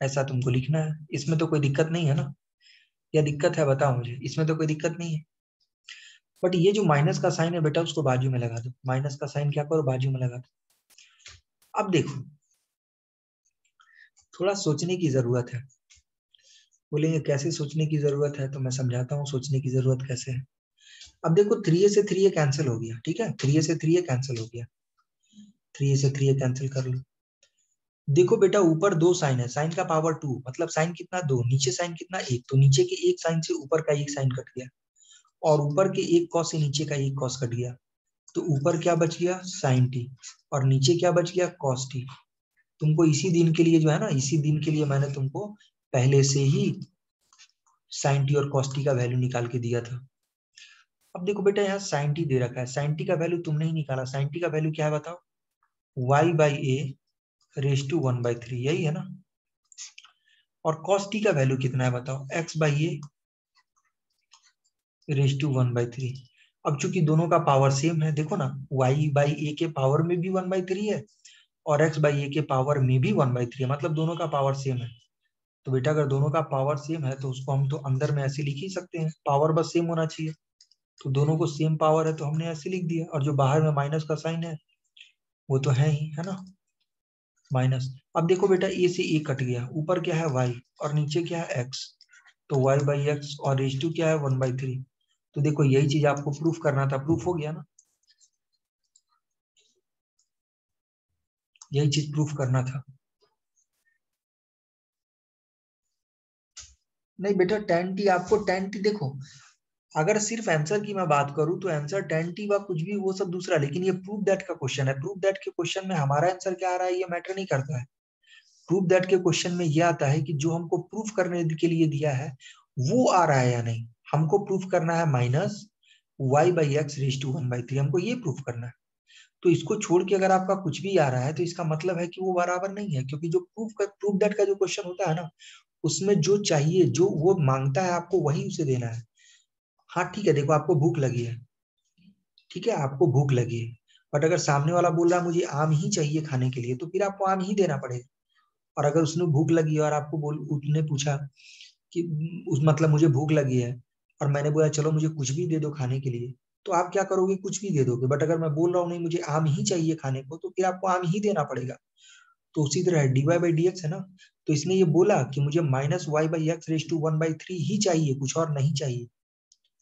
ऐसा तुमको लिखना है, इसमें तो कोई दिक्कत नहीं है ना, या दिक्कत है बताओ मुझे, इसमें तो कोई दिक्कत नहीं है। बट ये जो माइनस का साइन है बेटा उसको बाजू में लगा दो, माइनस का साइन क्या करो बाजू में लगा दो। अब देखो थोड़ा सोचने की जरूरत है। बोलेंगे कैसे सोचने की जरूरत है, तो मैं समझाता हूँ सोचने की जरूरत कैसे है। अब देखो 3a से 3a कैंसिल हो गया, ठीक है, 3a से 3a कैंसिल हो गया, 3a से 3a कैंसिल कर लो। देखो बेटा ऊपर 2 साइन है, साइन का पावर 2 मतलब साइन कितना 2, नीचे साइन कितना 1, तो नीचे के एक साइन से ऊपर का एक साइन कट गया, और ऊपर के एक कॉस से नीचे का एक कॉस कट गया, तो ऊपर क्या बच गया साइन टी, और नीचे क्या बच गया कॉस टी। तुमको इसी दिन के लिए जो है ना, इसी दिन के लिए मैंने तुमको पहले से ही sin t और cos t का वैल्यू निकाल के दिया था। अब देखो बेटा यहाँ sin t दे रखा है, sin t का वैल्यू तुमने ही निकाला, sin t का वैल्यू क्या है बताओ, y/a रेज टू 1/3, यही है ना। और cos t का वैल्यू कितना है बताओ, x/a रेज टू 1/3। अब चूंकि दोनों का पावर सेम है, देखो ना y/a के पावर में भी 1/3 है और x/a के पावर में भी 1/3 है, मतलब दोनों का पावर सेम है। तो बेटा अगर दोनों का पावर सेम है तो उसको हम तो अंदर में ऐसे लिख ही सकते हैं, पावर बस सेम होना चाहिए। तो दोनों को सेम पावर है तो हमने ऐसे लिख दिया, और जो बाहर में माइनस का साइन है वो तो है ही, है ना, माइनस। अब देखो बेटा ए से ए कट गया, ऊपर क्या है y और नीचे क्या है x, तो y/x और रेज टू क्या है 1/3। तो देखो यही चीज आपको प्रूफ करना था, प्रूफ हो गया ना, यही चीज प्रूफ करना था। नहीं बेटा tan t, आपको tan t देखो, अगर सिर्फ आंसर की मैं बात करूं तो आंसर tan t व कुछ भी वो सब दूसरा, लेकिन ये प्रूफ दैट का क्वेश्चन है। प्रूफ दैट के क्वेश्चन में हमारा आंसर क्या आ रहा है ये मैटर नहीं करता है। प्रूफ दैट के क्वेश्चन में ये आता है कि जो हमको प्रूफ करने के लिए दिया है वो आ रहा है या नहीं। हमको प्रूफ करना है -y/x रेज टू 1/3, हमको ये प्रूफ करना है। तो इसको छोड़ के अगर आपका कुछ भी आ रहा है तो इसका मतलब है कि वो बराबर नहीं है, क्योंकि जो प्रूफ दैट का जो क्वेश्चन होता है ना, उसमें जो चाहिए, जो वो मांगता है आपको वही उसे देना है। हाँ ठीक है, देखो आपको भूख लगी है, ठीक है आपको भूख लगी है, बट अगर सामने वाला बोल रहा है मुझे आम ही चाहिए खाने के लिए, तो फिर आपको आम ही देना पड़ेगा। और अगर उसने भूख लगी और आपको उसने पूछा कि उस मतलब मुझे भूख लगी है, और मैंने बोला चलो मुझे कुछ भी दे दो खाने के लिए, तो आप क्या करोगे, कुछ भी दे दोगे। बट अगर मैं बोल रहा हूँ नहीं मुझे आम ही चाहिए खाने को, तो फिर आपको आम ही देना पड़ेगा। तो उसी तरह dy/dx है ना, तो इसने ये बोला कि मुझे -y/x रेज टू 1/3 ही चाहिए, कुछ और नहीं चाहिए।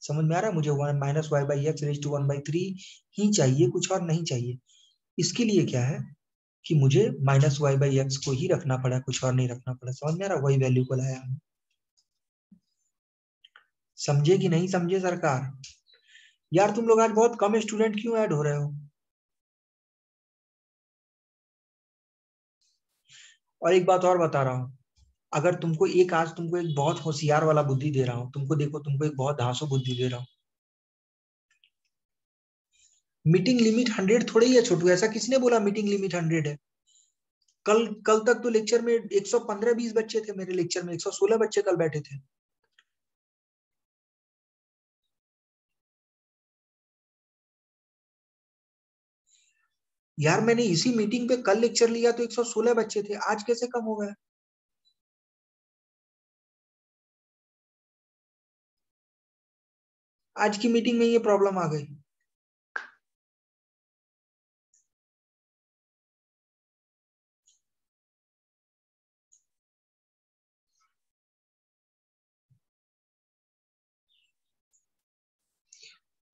समझ में आ रहा है, मुझे -y/x रेज टू 1/3 ही चाहिए, कुछ और नहीं चाहिए। इसके लिए क्या है कि मुझे -y/x को ही रखना पड़ा, कुछ और नहीं रखना पड़ा। समझ में आ रहा, वही वैल्यू को लाया हम। समझे कि नहीं समझे सरकार? यार तुम लोग आज बहुत कम स्टूडेंट क्यों ऐड हो रहे हो? और एक बात और बता रहा हूँ, अगर तुमको एक आज तुमको एक बहुत होशियार वाला बुद्धि दे रहा हूँ, तुमको देखो तुमको एक बहुत धांसू बुद्धि दे रहा हूँ। मीटिंग लिमिट 100 थोड़ी ही है छोटू, ऐसा किसने बोला मीटिंग लिमिट 100 है? कल कल तक तो लेक्चर में 115-20 बच्चे थे, मेरे लेक्चर में 116 बच्चे कल बैठे थे। यार मैंने इसी मीटिंग पे कल लेक्चर लिया तो 116 बच्चे थे, आज कैसे कम हो गए? आज की मीटिंग में ये प्रॉब्लम आ गई।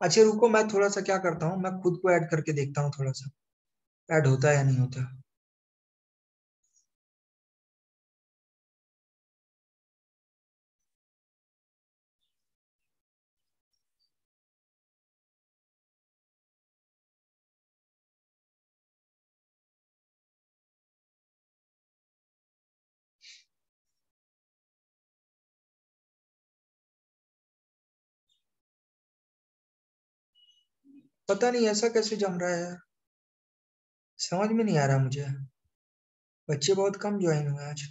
अच्छा रुको, मैं थोड़ा सा क्या करता हूँ, मैं खुद को ऐड करके देखता हूँ, थोड़ा सा ऐड होता है या नहीं होता। पता नहीं ऐसा कैसे जम रहा है यार, समझ में नहीं आ रहा मुझे। बच्चे बहुत कम ज्वाइन हुए आज।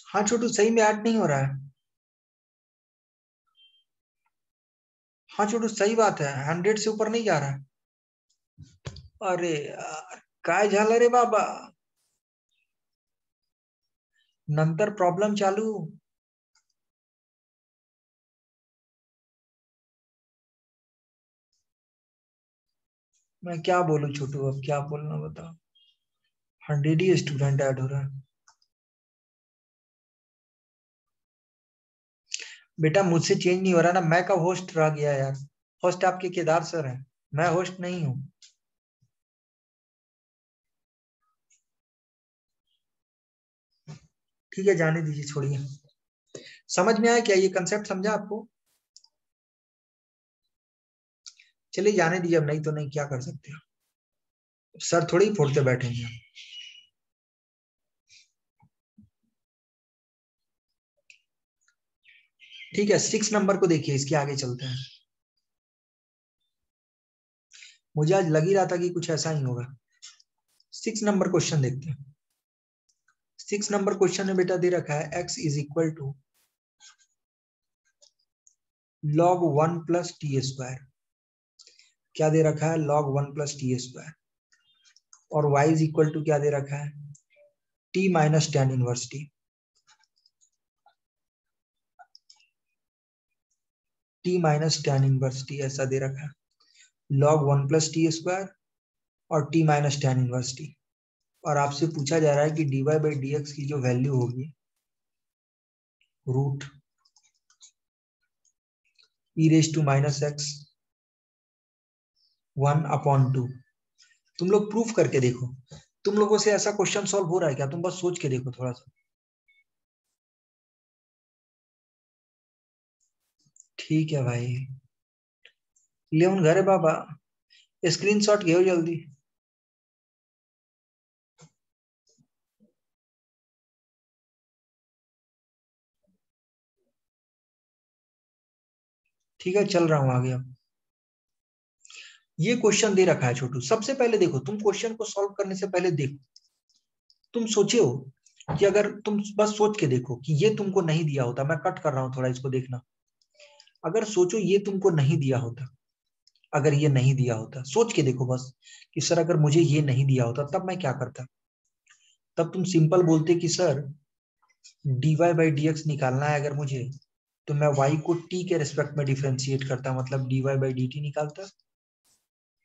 हाँ छोटू, सही में ऐड नहीं हो रहा है। हाँ छोटू सही बात है, 100 से ऊपर नहीं जा रहा है। अरे यार काय झालं रे बाबा, नंतर प्रॉब्लम चालू। मैं क्या बोलूं छोटू, अब क्या बोलना बताओ, 100 ही स्टूडेंट ऐड हो रहा है। बेटा मुझसे चेंज नहीं हो रहा ना, मैं कब होस्ट रह गया यार? होस्ट आपके केदार सर हैं, मैं होस्ट नहीं हूँ। ठीक है जाने दीजिए, छोड़िए। समझ में आया क्या? ये कंसेप्ट समझा आपको? चलिए जाने दीजिए, अब नहीं तो नहीं, क्या कर सकते हो, सर थोड़ी ही फोड़ते बैठेंगे हम। ठीक है 6 नंबर को देखिए, इसके आगे चलते हैं। मुझे आज लग ही रहा था कि कुछ ऐसा ही होगा। 6 नंबर क्वेश्चन देखते हैं। 6 नंबर क्वेश्चन में बेटा दे रखा है x is equal to log 1 plus t square. क्या दे रखा है? log 1 plus t square. और y इज इक्वल टू क्या दे रखा है? t minus ten inverse t. t minus ten inverse t ऐसा दे रखा है। log 1 प्लस टी स्क्वायर और t minus ten inverse t. और आपसे पूछा जा रहा है कि dy बाई डी एक्स की जो वैल्यू होगी root e raise to minus x 1/2। तुम लोग प्रूफ करके देखो। तुम लोगों से ऐसा क्वेश्चन सॉल्व हो रहा है क्या? तुम बस सोच के देखो थोड़ा सा। ठीक है भाई, ले घर है बाबा, स्क्रीनशॉट घेओ जल्दी। ठीक है चल रहा हूं आगे। अब ये क्वेश्चन दे रखा है छोटू। सबसे पहले देखो, तुम क्वेश्चन को सॉल्व करने से पहले देखो, तुम सोचे हो कि अगर तुम बस सोच के देखो कि ये तुमको नहीं दिया होता, मैं कट कर रहा हूं थोड़ा इसको देखना। अगर सोचो ये तुमको नहीं दिया होता, अगर ये नहीं दिया होता, सोच के देखो बस कि सर अगर मुझे ये नहीं दिया होता तब मैं क्या करता। तब तुम सिंपल बोलते कि sir dy by d x निकालना है अगर मुझे, तो मैं y को t के रिस्पेक्ट में डिफरेंशिएट करता, मतलब dy बाई डी टी निकालता।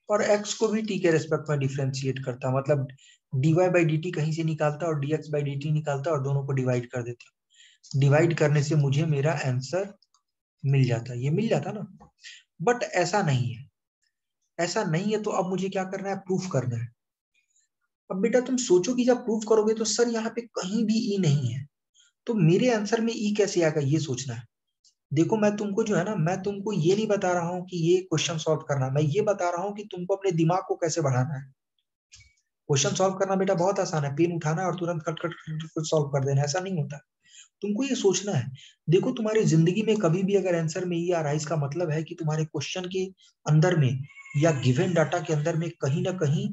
और x को भी t के रिस्पेक्ट में डिफरेंशिएट करता, मतलब dy बाई डी टी कहीं से निकालता और dx बाई डी टी निकालता और दोनों को डिवाइड कर देता। डिवाइड करने से मुझे मेरा आंसर मिल जाता, ये मिल जाता ना। बट ऐसा नहीं है, ऐसा नहीं है। तो अब मुझे क्या करना है? प्रूफ करना है। अब बेटा तुम सोचो कि जब प्रूफ करोगे तो सर यहाँ पे कहीं भी ई नहीं है, तो मेरे आंसर में ई कैसे आएगा, ये सोचना है। देखो मैं तुमको जो है ना, मैं तुमको ये नहीं बता रहा हूँ कि ये क्वेश्चन सॉल्व करना, मैं ये बता रहा हूँ कि तुमको अपने दिमाग को कैसे बढ़ाना है। क्वेश्चन सॉल्व करना बेटा बहुत आसान है, पेन उठाना है और तुरंत कट कट कट सॉल्व कर देना, ऐसा नहीं होता। तुमको ये सोचना है। देखो तुम्हारी जिंदगी में कभी भी अगर आंसर में ई आ रहा है, इसका मतलब है कि तुम्हारे क्वेश्चन के अंदर में या गिवन डाटा के अंदर में कहीं ना कहीं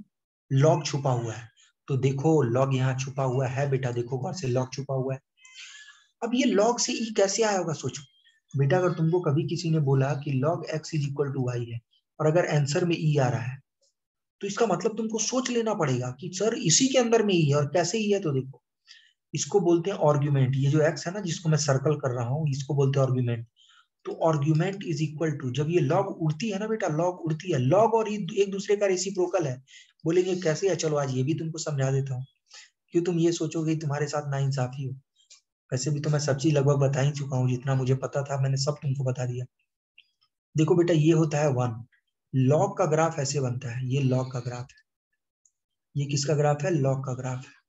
लॉग छुपा हुआ है। तो देखो लॉग यहाँ छुपा हुआ है बेटा, देखो वहां से लॉग छुपा हुआ है। अब ये लॉग से ई कैसे आया होगा सोचो बेटा। अगर तुमको कभी किसी ने बोला कि log x is equal to y है और अगर आंसर में ई आ रहा है, तो इसका मतलब तुमको सोच लेना पड़ेगा कि सर इसी के अंदर में ई है। और कैसे ई है? तो देखो इसको बोलते हैं आर्ग्यूमेंट। ये जो x है ना जिसको मैं सर्कल कर रहा हूँ, इसको बोलते हैं आर्ग्यूमेंट। तो आर्ग्यूमेंट इज इक्वल टू, जब ये लॉग उड़ती है ना बेटा, लॉग उड़ती है, लॉग और एक दूसरे का रेसिप्रोकल है। बोलेंगे कैसे है? चलो आज ये भी तुमको समझा देता हूँ, क्यों तुम ये सोचोगे तुम्हारे साथ नाइंसाफी हो। वैसे भी तो मैं सब चीज लगभग बता ही चुका हूँ, जितना मुझे पता था मैंने सब तुमको बता दिया। देखो बेटा ये होता है 1। लॉग का ग्राफ ऐसे बनता है, ये लॉग का ग्राफ है। ये किसका ग्राफ है? लॉग का ग्राफ है।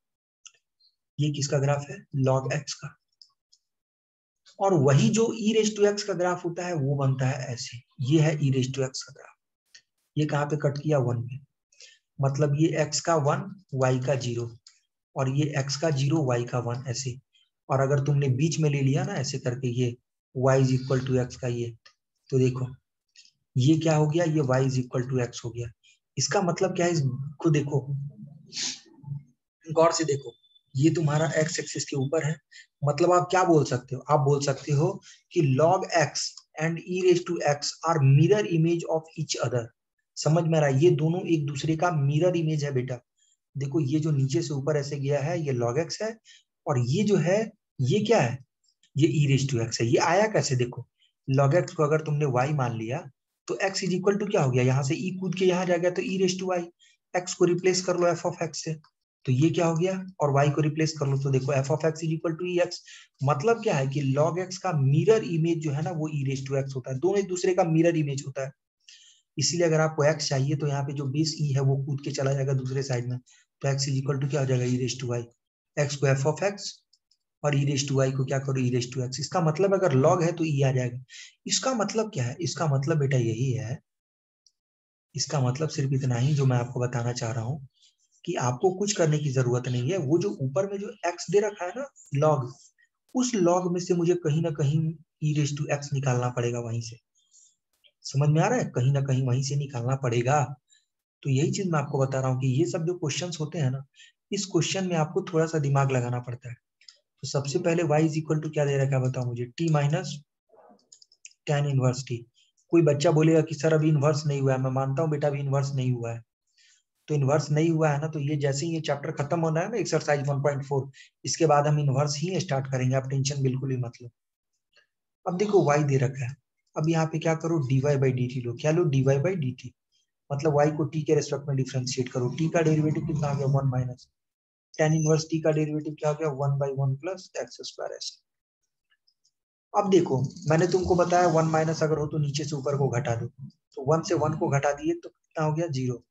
ये किसका ग्राफ है? लॉग एक्स का। और वही जो ई रेज टू एक्स का ग्राफ होता है वो बनता है ऐसे। ये है ई रेज टू एक्स का ग्राफ। ये कहाँ पे कट किया? 1 पे। मतलब ये एक्स का 1, वाई का 0, और ये एक्स का 0, वाई का 1 ऐसे। और अगर तुमने बीच में ले लिया ना ऐसे करके, ये y is equal to x का ये, तो देखो ये क्या हो गया? ये y is equal to x हो गया। इसका मतलब क्या है? इसको देखो, गौर से देखो, ये तुम्हारा x एक्सिस के ऊपर है। मतलब आप क्या बोल सकते हो? आप बोल सकते हो कि log x and e raise to x are mirror image of each other. समझ में आ रहा है? ये दोनों एक दूसरे का मिरर इमेज है बेटा। देखो ये जो नीचे से ऊपर ऐसे गया है ये log x है, और ये जो है ये क्या है? ये e रेज टू x है। ये आया कैसे? देखो log x को अगर तुमने y मान लिया तो x इज इक्वल टू क्या हो गया? यहाँ से e कूद के यहाँ जा गया तो e raise to y। x को रिप्लेस कर लो f ऑफ x से, तो ये क्या हो गया, और y को रिप्लेस कर लो तो देखो f of x is equal to e x. मतलब क्या है कि log x का मिरर इमेज जो है ना वो e रेज टू x होता है, दोनों एक दूसरे का मिरर इमेज होता है। इसीलिए अगर आपको x चाहिए तो यहाँ पे जो बेस e है वो कूद के चला जाएगा दूसरे साइड में, तो x इज इक्वल टू क्या हो जाएगा, e raise to y। x को f ऑफ x और e रेज टू y को क्या करो, e रेज टू x। इसका मतलब अगर log है तो e आ जाएगा। इसका मतलब क्या है, इसका मतलब बेटा यही है, इसका मतलब सिर्फ इतना ही जो मैं आपको बताना चाह रहा हूँ कि आपको कुछ करने की जरूरत नहीं है। वो जो ऊपर में जो x दे रखा है ना log, उस log में से मुझे कहीं ना कहीं e रेज टू x निकालना पड़ेगा वहीं से। समझ में आ रहा है, कहीं ना कहीं वहीं से निकालना पड़ेगा। तो यही चीज मैं आपको बता रहा हूँ कि ये सब जो क्वेश्चंस होते हैं ना, इस क्वेश्चन में आपको थोड़ा सा दिमाग लगाना पड़ता है। तो सबसे पहले y इज इक्वल टू क्या दे रखा है बताओ मुझे, t minus tan inverse t। कोई बच्चा बोलेगा कि सर अभी इनवर्स नहीं हुआ है, मैं मानता हूँ बेटा अभी इनवर्स नहीं हुआ है। तो इनवर्स नहीं हुआ है ना, तो ये जैसे ही ये चैप्टर खत्म होना है ना एक्सरसाइज 1.4, इसके बाद हम इनवर्स ही स्टार्ट करेंगे, आप टेंशन बिल्कुल ही मत लो। अब देखो y दे रखा है, अब यहाँ पे क्या करो, dy बाई डी टी लो। क्या लो, dy बाई डी टी, मतलब y को t के रेस्पेक्ट में डिफरेंशिएट करो। t का डेरिवेटिव कितना आ गया, 1 माइनस tan इनवर्स t का डेरिवेटिव क्या हो गया, 1 बाई 1 प्लस एक्स स्क्वायर ऐसे। अब देखो मैंने तुमको बताया 1 माइनस अगर हो तो नीचे से ऊपर को घटा दो, तो 1 से 1 को घटा दिए तो कितना हो गया, 0,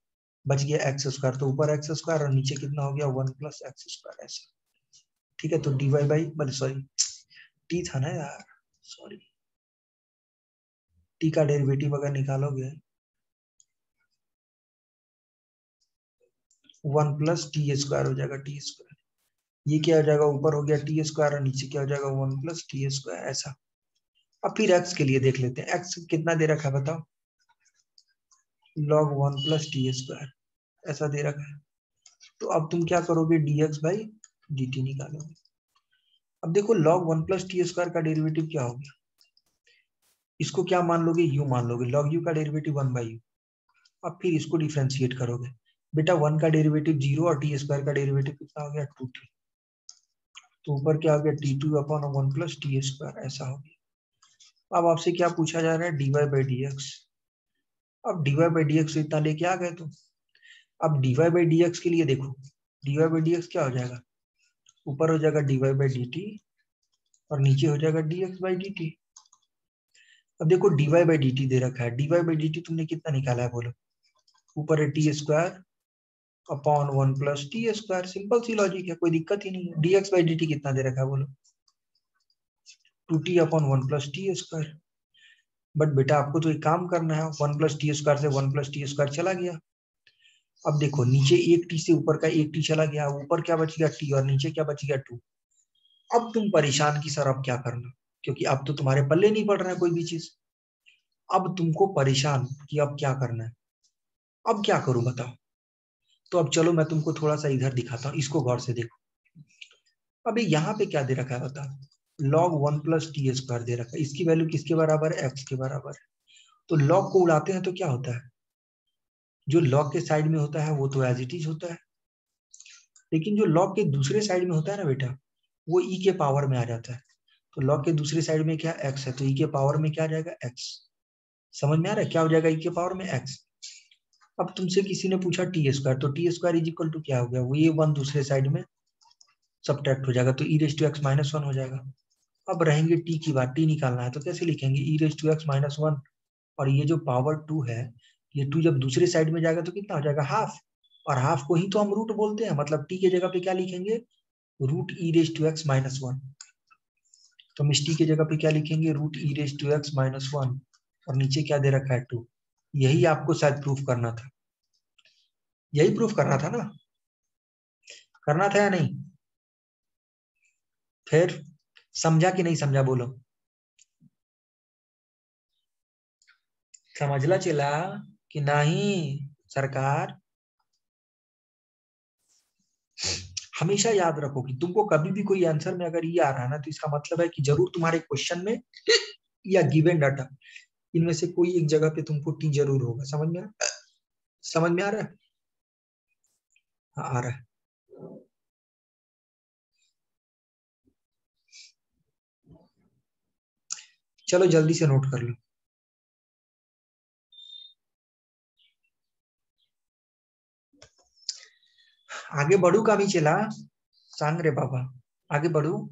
बच गया एक्स स्क्वायर। तो ऊपर एक्स स्क्वायर और नीचे कितना हो गया, 1 प्लस एक्स स्क्वायर ऐसे। ठीक है, तो dy बाई सॉरी t था ना यार, सॉरी, t का डेरिवेटिव अगर निकालोगे 1 प्लस टी स्क्वायर हो जाएगा, टी स्क्वायर। ये क्या हो जाएगा, ऊपर हो गया टी स्क्वायर और नीचे क्या हो जाएगा, 1 प्लस टी स्क्वायर ऐसा। अब फिर x के लिए देख लेते हैं, x कितना दे रखा है बताओ, log 1 प्लस टी स्क्वायर ऐसा दे रखा है। तो अब तुम क्या करोगे, dx बाई dt निकालोगे। अब देखो log 1 प्लस टी स्क्वायर का डेरिवेटिव क्या हो गया, इसको क्या मान लोगे, u मान लोगे, log u का डेरिवेटिव 1 बाई u। अब फिर इसको डिफ्रेंशिएट करोगे, बेटा 1 का डेरिवेटिव 0 और टी स्क्वायर का डेरिवेटिव कितना हो गया, 2t। तो ऊपर क्या हो गया, t2 upon 1 plus t square ऐसा हो गया। अब आपसे क्या पूछा जा रहा है, dy बाई dx। अब dy बाई dx इतना लेके आ गए तुम। अब dy बाई dx के लिए देखो, dy बाई dx क्या हो जाएगा, ऊपर हो जाएगा dy बाई dt और नीचे हो जाएगा dx बाई dt। अब देखो dy बाई dt दे रखा है, dy बाई dt तुमने कितना निकाला है बोलो, ऊपर है t square upon 1 plus t square. Simple सी लॉजिक है, कोई दिक्कत ही नहीं है। dx बाई dt कितना दे रखा है बोलो, 2t upon 1 plus t square. But बेटा आपको तो एक काम करना है, 1 प्लस टी स्क्वायर से 1 प्लस टी स्क्वायर चला गया। अब देखो नीचे एक टी से ऊपर का एक टी चला गया, ऊपर क्या बच गया, टी, और नीचे क्या बच गया, 2। अब तुम परेशान की सर अब क्या करना, क्योंकि अब तो तुम्हारे पल्ले नहीं पड़ रहा है कोई भी चीज। अब तुमको परेशान कि अब क्या करना है, अब क्या करूं बताओ। तो अब चलो मैं तुमको थोड़ा सा इधर दिखाता हूँ, इसको गौर से देखो। अभी यहाँ पे क्या दे रखा है बताओ, log 1 प्लस टी स्क्वायर दे रखा है, इसकी वैल्यू किसके बराबर है, x के बराबर है। तो log को उड़ाते हैं तो क्या होता है, जो log के साइड में होता है वो तो एज इट इज होता है, लेकिन जो log के दूसरे साइड में होता है ना बेटा, वो e के पावर में आ जाता है। तो log के दूसरे साइड में क्या x है, तो e के पावर में क्या आ जाएगा, x। समझ में आ रहा है, क्या हो जाएगा, e के पावर में x। अब तुमसे किसी ने पूछा टी स्क्वायर, तो t square is equal to क्या हो गया, वो ये 1 दूसरे साइड में सब्ट्रैक्ट हो जाएगा, तो e raise to x minus 1 हो जाएगा। अब रहेंगे t की बात, t निकालना है तो कैसे लिखेंगे, e raise to x minus 1, और ये जो पावर 2 है, ये 2 जब दूसरे साइड में जाएगा तो कितना हो जाएगा, हाफ। और हाफ को ही तो हम रूट बोलते हैं, मतलब t के जगह पे क्या लिखेंगे, root e raise to x minus 1। तो हम इस t के जगह पे क्या लिखेंगे, root e raise to x minus 1, और नीचे क्या दे रखा है, 2। यही आपको शायद प्रूफ करना था, यही प्रूफ करना था ना, करना था या नहीं, फिर समझा कि नहीं समझा बोलो, समझला चला कि नहीं सरकार। हमेशा याद रखो कि तुमको कभी भी कोई आंसर में अगर ये आ रहा है ना, तो इसका मतलब है कि जरूर तुम्हारे क्वेश्चन में या गिवन डाटा इनमें से कोई एक जगह पे तुमको टी जरूर होगा। समझ में आ रहा है, समझ में आ रहा है, हाँ आ रहा है। चलो जल्दी से नोट कर लो। आगे बढ़ू का भी चला सांग रे बाबा, आगे बढ़ू।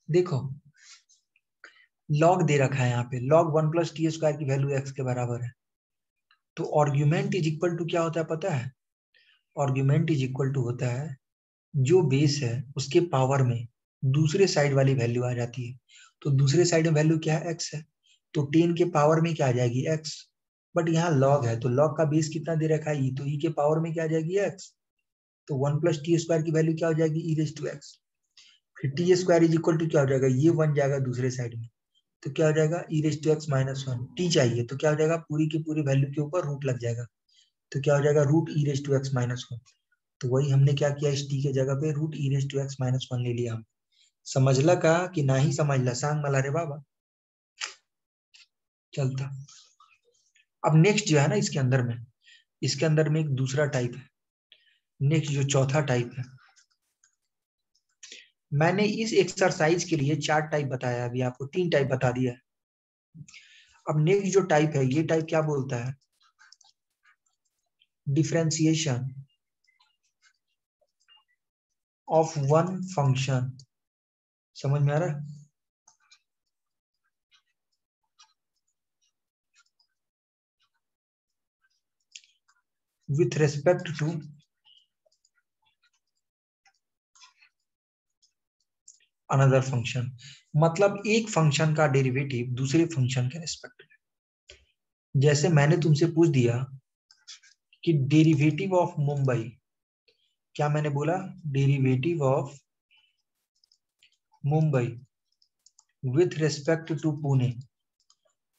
देखो लॉग दे रखा है यहाँ पे, लॉग 1 + टी स्क्वायर की वैल्यू x के बराबर है। तो आर्ग्यूमेंट इज इक्वल टू क्या होता है पता है? आर्ग्यूमेंट इज इक्वल टू होता है जो बेस है उसके पावर में दूसरे साइड वाली वैल्यू आ जाती है। तो दूसरे साइड में वैल्यू क्या है? x है। तो 10 के पावर में क्या आ जाएगी? x। बट यहाँ लॉग है तो लॉग का बेस कितना दे रखा है? e, तो e के पावर में क्या आ जाएगी? x। तो 1 + टी स्क्वायर की वैल्यू क्या हो जाएगी? e⁻x। फिर t square is equal to क्या हो जाएगा? ये 1 जाएगा दूसरे साइड में, तो क्या हो जाएगा? e⁻x - 1। टी चाहिए तो क्या हो जाएगा? पूरी की पूरी वैल्यू के ऊपर रूट लग जाएगा, तो क्या हो जाएगा? Root e⁻x - 1। तो वही हमने क्या किया, इस टी के जगह पे रूट e⁻x - 1 ले लिया हम। समझला का कि नहीं समझला? सांग मला रे बाबा। चलता अब नेक्स्ट जो है ना इसके अंदर में एक दूसरा टाइप है। नेक्स्ट जो चौथा टाइप है, मैंने इस एक्सरसाइज के लिए 4 टाइप बताया, अभी आपको 3 टाइप बता दिया है। अब नेक्स्ट जो टाइप है, ये टाइप क्या बोलता है? Differentiation of one function. समझ में आ रहा है? With respect to another function. मतलब एक फंक्शन का डेरिवेटिव दूसरे फंक्शन के रेस्पेक्ट में। जैसे मैंने तुमसे पूछ दिया कि डेरिवेटिव ऑफ मुंबई, क्या मैंने बोला? Derivative of Mumbai with respect to Pune.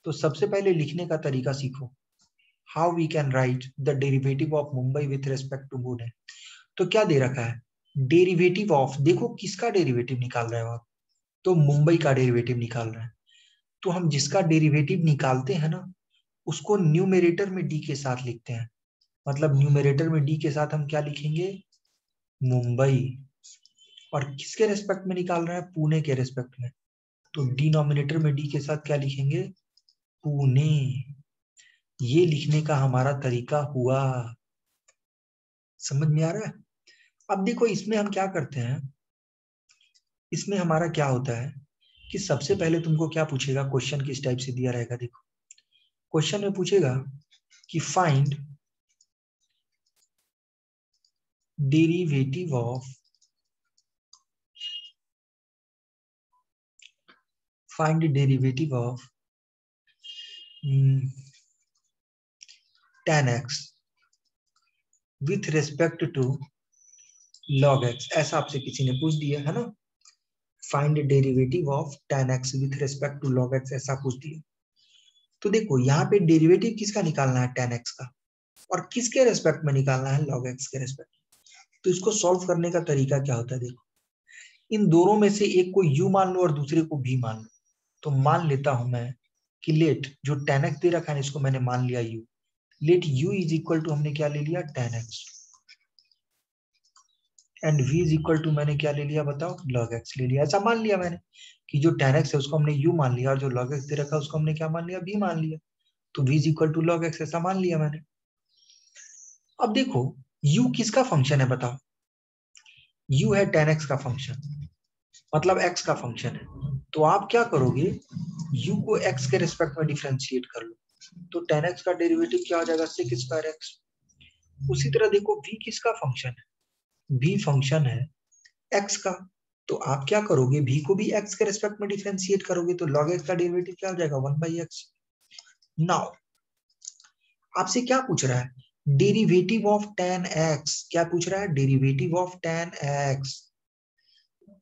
तो सबसे पहले लिखने का तरीका सीखो, how we can write the derivative of Mumbai with respect to Pune. तो क्या दे रखा है? डेरिवेटिव ऑफ, देखो किसका डेरिवेटिव निकाल रहे हो आप? तो मुंबई का डेरिवेटिव निकाल रहे हैं। तो हम जिसका डेरिवेटिव निकालते हैं ना, उसको न्यूमेरेटर में डी के साथ लिखते हैं। मतलब न्यूमेरेटर में डी के साथ हम क्या लिखेंगे? मुंबई। और किसके रेस्पेक्ट में निकाल रहे हैं? पुणे के रेस्पेक्ट में। तो डिनोमिनेटर में डी के साथ क्या लिखेंगे? पुणे। ये लिखने का हमारा तरीका हुआ। समझ में आ रहा है? अब देखो इसमें हम क्या करते हैं, इसमें हमारा क्या होता है कि सबसे पहले तुमको क्या पूछेगा, क्वेश्चन किस टाइप से दिया रहेगा? देखो क्वेश्चन में पूछेगा कि find derivative of tan x with respect to log x। ऐसा आपसे किसी ने पूछ दिया है ना, find derivative of tan x with respect to log x, ऐसा पूछ दिया। तो देखो यहाँ पे डेरिवेटिव किसका निकालना है? tan x का। और किसके रेस्पेक्ट में निकालना है? log x के रेस्पेक्ट। तो इसको सॉल्व करने का तरीका क्या होता है? देखो इन दोनों में से एक को u मान लो और दूसरे को v मान लो। तो मान लेता हूं मैं कि लेट जो tan x दे रखा है इसको मैंने मान लिया u। Let u is equal to हमने क्या ले लिया? tan x। And v is equal to मैंने क्या ले लिया बताओ? log x ले लिया। ऐसा मान लिया मैंने कि जो tan x है उसको हमने u मान लिया और जो log x दे रखा है उसको हमने क्या मान लिया? v मान लिया। तो v is equal to log x, ऐसा मान लिया मैंने। अब देखो u किसका फंक्शन है बताओ? u है tan x का फंक्शन, मतलब x का फंक्शन है। तो आप क्या करोगे? u को x के रिस्पेक्ट में डिफरेंशिएट कर लो, तो tan x का डेरिवेटिव क्या हो जाएगा? sec square x। उसी तरह देखो v किसका फंक्शन है? v फंक्शन है x का। तो आप क्या करोगे? v को भी x के रिस्पेक्ट में डिफरेंशिएट करोगे, तो log x का डेरिवेटिव क्या हो जाएगा? 1/x। नाउ आपसे क्या पूछ रहा है? Derivative of tan x। क्या पूछ रहा है? Derivative of tan x।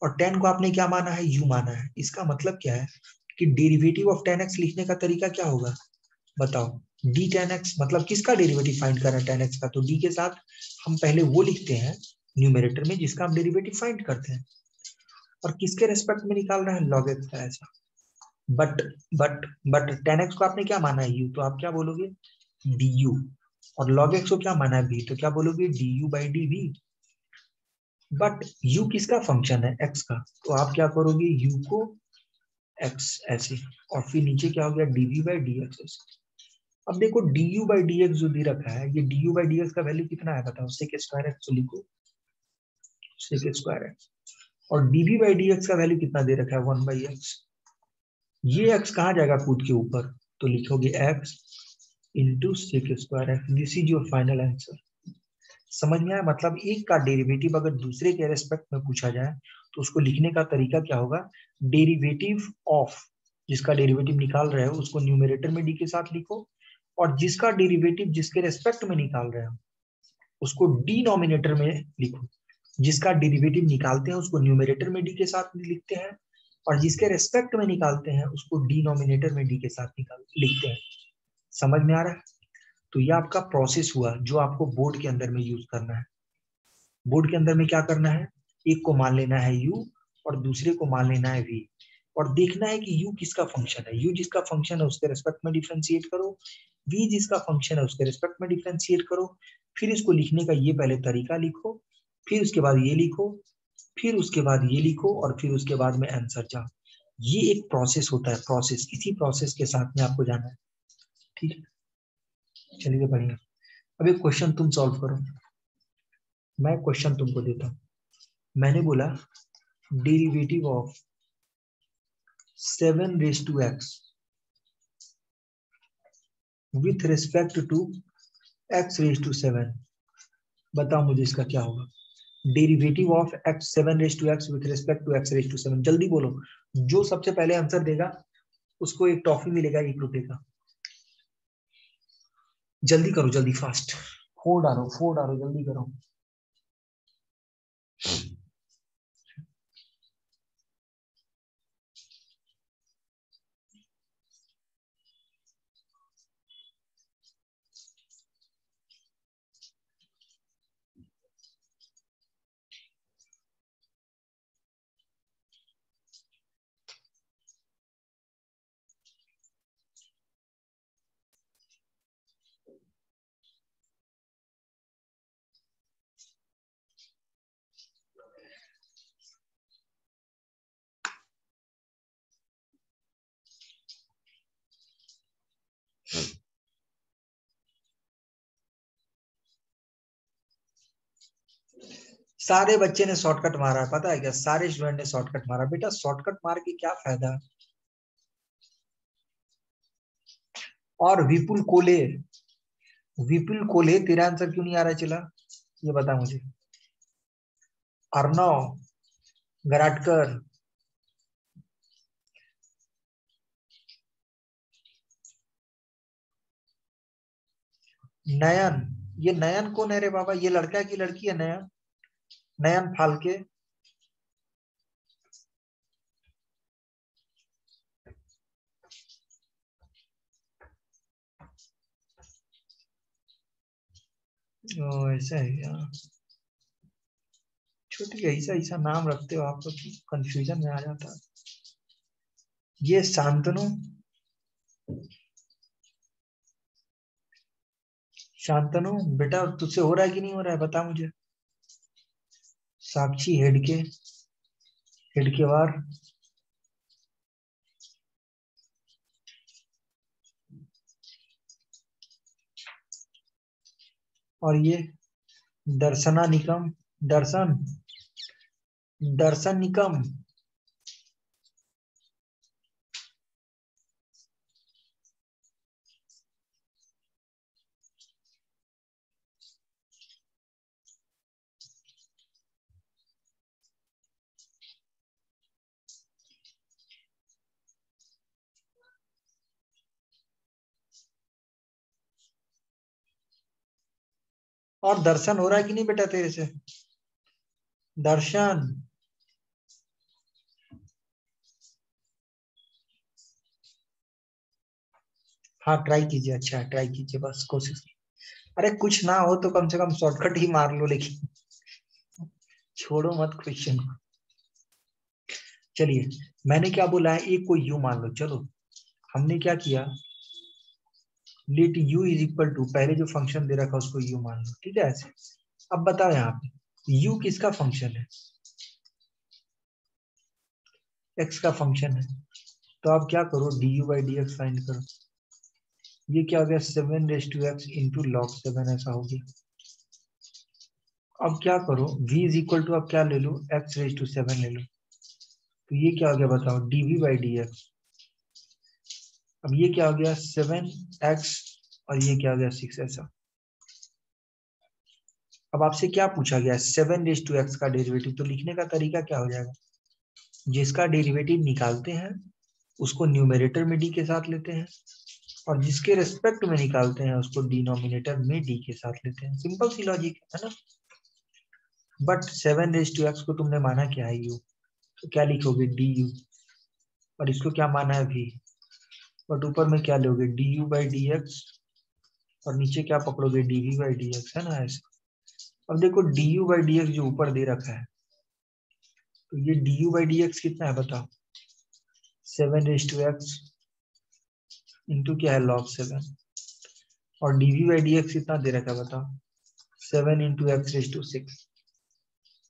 और tan को आपने क्या माना है? u माना है। इसका मतलब क्या है कि डेरिवेटिव ऑफ tan x लिखने का तरीका क्या होगा बताओ? d tan x। मतलब किसका डेरिवेटिव फाइंड कर रहे हैं? tan x का। तो d के साथ हम पहले वो लिखते हैं न्यूमेरेटर में जिसका हम डेरिवेटिव फाइंड करते हैं, और किसके रेस्पेक्ट में निकाल रहे हैं? log x का। ऐसा बट बट tan x को आपने क्या माना है? u। तो आप क्या बोलोगे? du। और log x को क्या माना है? v। तो क्या बोलोगे? du/dv। बट u किसका फंक्शन है, x का, तो आप क्या करोगे u को x ऐसे, और फिर नीचे क्या हो गया dv बाई dx ऐसे। अब देखो du बाई dx जो दे रखा है, ये du बाई dx का वैल्यू कितना है बताओ, sec स्क्वायर x, तो लिखो sec स्क्वायर x, और dv बाई dx का वैल्यू कितना दे रखा है 1 बाई x। ये x कहाँ जाएगा कूद के ऊपर, तो लिखोगे x into sec square x। This is your final answer. समझ में आया, मतलब एक का डेरिवेटिव अगर दूसरे के रेस्पेक्ट में पूछा जाए तो उसको लिखने का तरीका क्या होगा, डेरिवेटिव ऑफ, जिसका डेरिवेटिव निकाल रहे हो उसको न्यूमरेटर में डी के साथ लिखो, और जिसका डेरिवेटिव जिसके रेस्पेक्ट में निकाल रहे हो उसको डिनोमिनेटर में लिखो। जिसका डेरिवेटिव निकालते हैं उसको न्यूमरेटर में डी के साथ लिखते हैं, और जिसके रेस्पेक्ट में निकालते हैं उसको डिनोमिनेटर में डी के साथ लिखते हैं। समझ में आ रहा है? तो ये आपका प्रोसेस हुआ जो आपको बोर्ड के अंदर में यूज करना है। बोर्ड के अंदर में क्या करना है, एक को मान लेना है u और दूसरे को मान लेना है v, और देखना है कि u किसका फंक्शन है। u जिसका फंक्शन है उसके रेस्पेक्ट में डिफरेंशिएट करो, v जिसका फंक्शन है उसके रेस्पेक्ट में डिफरेंशिएट करो। फिर इसको लिखने का ये पहले तरीका लिखो, फिर उसके बाद ये लिखो, फिर उसके बाद ये लिखो, और फिर उसके बाद में आंसर जाओ। ये एक प्रोसेस होता है, प्रोसेस, इसी प्रोसेस के साथ में आपको जाना है। ठीक है, चलिए बढ़िया। अब एक क्वेश्चन तुम सॉल्व करो, मैं क्वेश्चन तुमको देता हूँ। मैंने बोला derivative of 7 raise to x with respect to x raise to 7, बताओ मुझे इसका क्या होगा। Derivative of x 7 raise to x with respect to x raise to 7, जल्दी बोलो, जो सबसे पहले आंसर देगा उसको एक टॉफी मिलेगा 1 रुपए का। जल्दी करो, जल्दी फास्ट, 4 डालो, 4 डालो, जल्दी करो। सारे बच्चे ने शॉर्टकट मारा है, पता है क्या, सारे स्टूडेंट ने शॉर्टकट मारा। बेटा शॉर्टकट मार के क्या फायदा। और विपुल कोले, विपुल कोले, तेरा आंसर क्यों नहीं आ रहा है, चला ये बता मुझे। अर्णव गराटकर, नयन, ये नयन कौन है रे बाबा, ये लड़का की लड़की है नयन, नयन फालके। ऐसा है यार, छोटी ऐसा ऐसा नाम रखते हो आप तो कंफ्यूजन में आ जाता है। ये शांतनु, शांतनु बेटा तुझसे हो रहा है कि नहीं हो रहा है, बता मुझे। साक्षी हेडके, हेडकेवार, और ये दर्शना निकम, दर्शन, दर्शन निकम। और दर्शन हो रहा है कि नहीं बेटा तेरे से, दर्शन। हाँ ट्राई कीजिए, अच्छा ट्राई कीजिए, बस कोशिश। अरे कुछ ना हो तो कम से कम शॉर्टकट ही मार लो, लेकिन छोड़ो मत क्वेश्चन को। चलिए मैंने क्या बोला है, एक को यू मान लो। चलो हमने क्या किया, let u is equal to, पहले जो फंक्शन दे रखा उसको यू मान लो, ठीक है ऐसे। अब बताओ यहाँ पे u किसका फंक्शन है? x का फंक्शन है। तो आप क्या करो, du by dx फाइंड करो। ये क्या हो गया, 7 into log 7 ऐसा हो गया। अब क्या करो, v इज इक्वल टू आप क्या ले लो, x⁻7 ले लो। तो ये क्या हो गया बताओ, dv by dx। अब ये क्या हो गया 7x और ये क्या हो गया 6 ऐसा। अब आपसे क्या पूछा गया, 7x का डेरिवेटिव। तो लिखने का तरीका क्या हो जाएगा, जिसका डेरिवेटिव निकालते हैं उसको न्यूमरेटर में डी के साथ लेते हैं, और जिसके रेस्पेक्ट में निकालते हैं उसको डिनोमिनेटर में डी के साथ लेते हैं। सिंपल सी लॉजिक है ना। बट 7x को तुमने माना क्या है, यू, तो क्या लिखोगे डी यू, और इसको क्या माना है भी, बट ऊपर में क्या लोगे d u by d x, और नीचे क्या पकड़ोगे d v by d x, है ना ऐसे। अब देखो d u by d x जो ऊपर दे रखा है, तो ये d u by d x कितना है बताओ, 7x इंटू क्या है log 7, और d v by d x कितना दे रखा है बताओ, 7 into x⁻6।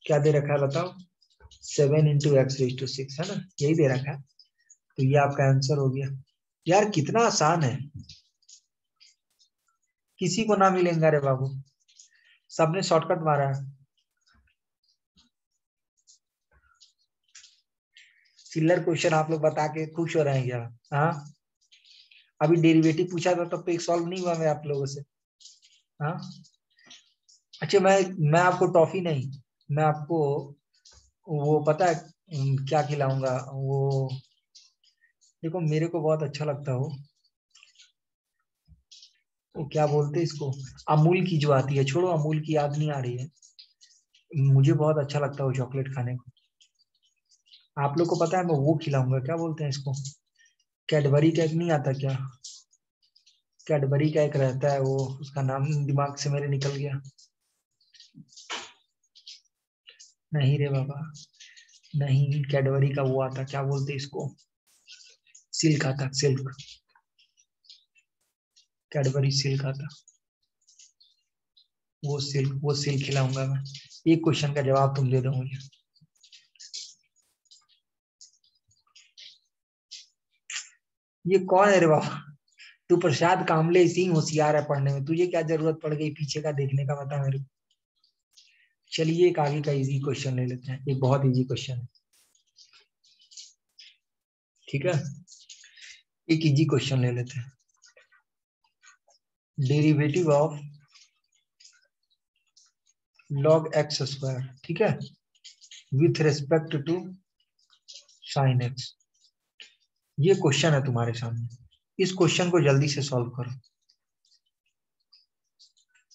क्या दे रखा है बताओ, 7 into x⁻6, है ना, यही दे रखा है। तो ये आपका आंसर हो गया। यार कितना आसान है, किसी को ना मिलेंगे रे बाबू, सबने शॉर्टकट मारा है। चिल्लर क्वेश्चन आप लोग बता के खुश हो रहे हैं क्या? हाँ, अभी डेरिवेटिव पूछा था तब तो एक सॉल्व नहीं हुआ मैं आप लोगों से। हाँ, अच्छा मैं आपको टॉफी नहीं, मैं आपको वो पता है क्या खिलाऊंगा, वो देखो मेरे को बहुत अच्छा लगता हो, वो क्या बोलते हैं इसको, अमूल की जो आती है, छोड़ो अमूल की याद नहीं आ रही है, मुझे बहुत अच्छा लगता है वो चॉकलेट खाने को। आप लोग को पता है मैं वो खिलाऊंगा, क्या बोलते हैं इसको, कैडबरी का एक नहीं आता क्या, कैडबरी का एक रहता है वो, उसका नाम दिमाग से मेरे निकल गया। नहीं रे बाबा, नहीं, कैडबरी का वो आता, क्या बोलते हैं इसको, सिल्क आता, सिल्क, कैडबरी सिल्क आता, वो सिल्क खिलाऊंगा मैं। एक क्वेश्चन का जवाब तुम दे दो मुझे। ये कौन है रे बाबा, तू प्रसाद कामले इसी होशियार है पढ़ने में, तुझे क्या जरूरत पड़ गई पीछे का देखने का, बता मेरे को। चलिए एक आगे का इजी क्वेश्चन ले लेते हैं, एक बहुत इजी क्वेश्चन है, ठीक है, एक इजी क्वेश्चन ले लेते हैं। Derivative of log x square, ठीक है, with respect to sine x। ये क्वेश्चन है तुम्हारे सामने, इस क्वेश्चन को जल्दी से सॉल्व करो,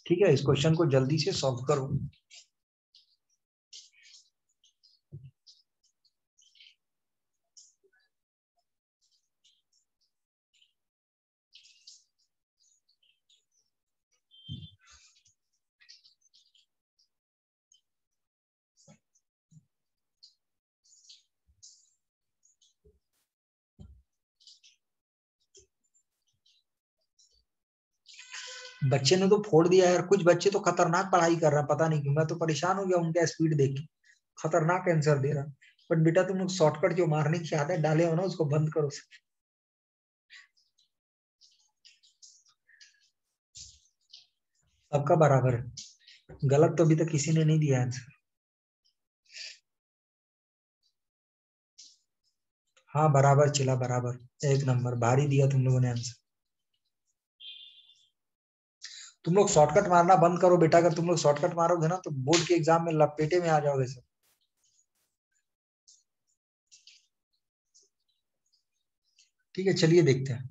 ठीक है, इस क्वेश्चन को जल्दी से सॉल्व करो। बच्चे ने तो फोड़ दिया यार, कुछ बच्चे तो खतरनाक पढ़ाई कर रहा है, पता नहीं क्यों, मैं तो परेशान हो गया उनका स्पीड देख के, खतरनाक आंसर दे रहा। बट बेटा तुम लोग शॉर्टकट जो मारने की आदत डाले हो ना, उसको बंद करो। सबका बराबर है, गलत तो अभी तक किसी ने नहीं दिया आंसर। हाँ बराबर चला, बराबर, एक नंबर, भारी दिया तुम लोगों ने आंसर। तुम लोग शॉर्टकट मारना बंद करो बेटा, अगर तुम लोग शॉर्टकट मारोगे ना तो बोर्ड के एग्जाम में लपेटे में आ जाओगे सर। ठीक है, चलिए देखते हैं।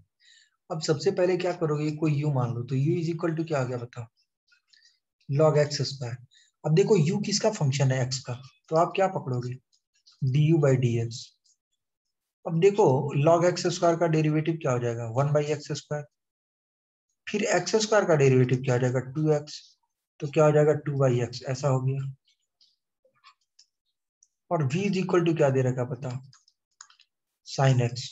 अब सबसे पहले क्या करोगे, कोई यू मान लो, तो यू इज इक्वल टू क्या आ गया बताओ, log x स्क्वायर। अब देखो u किसका फंक्शन है, x का, तो आप क्या पकड़ोगे, du बाई डी एक्स। अब देखो log x स्क्वायर का डेरिवेटिव क्या हो जाएगा, 1/x स्क्वायर, फिर x स्क्वायर का डेरिवेटिव क्या हो जाएगा 2x, तो क्या हो जाएगा 2/x, ऐसा हो गया। और v इज इक्वल टू क्या दे रखा बताओ, sin x,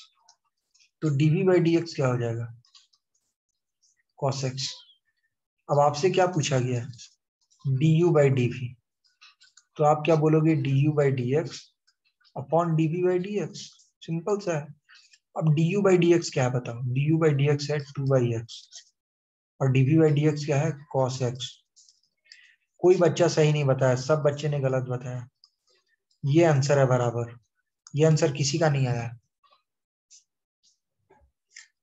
तो dv बाई डी एक्स क्या हो जाएगा, cos x। अब आपसे क्या पूछा गया, du बाई dv, तो आप क्या बोलोगे, du by d x upon dv by d x. Simple सा है। अब du बाई डी एक्स क्या है बताओ, du बाई डी एक्स है 2/x और dv बाई डी एक्स क्या है cos x। कोई बच्चा सही नहीं बताया, सब बच्चे ने गलत बताया। ये आंसर है बराबर, ये आंसर किसी का नहीं आया।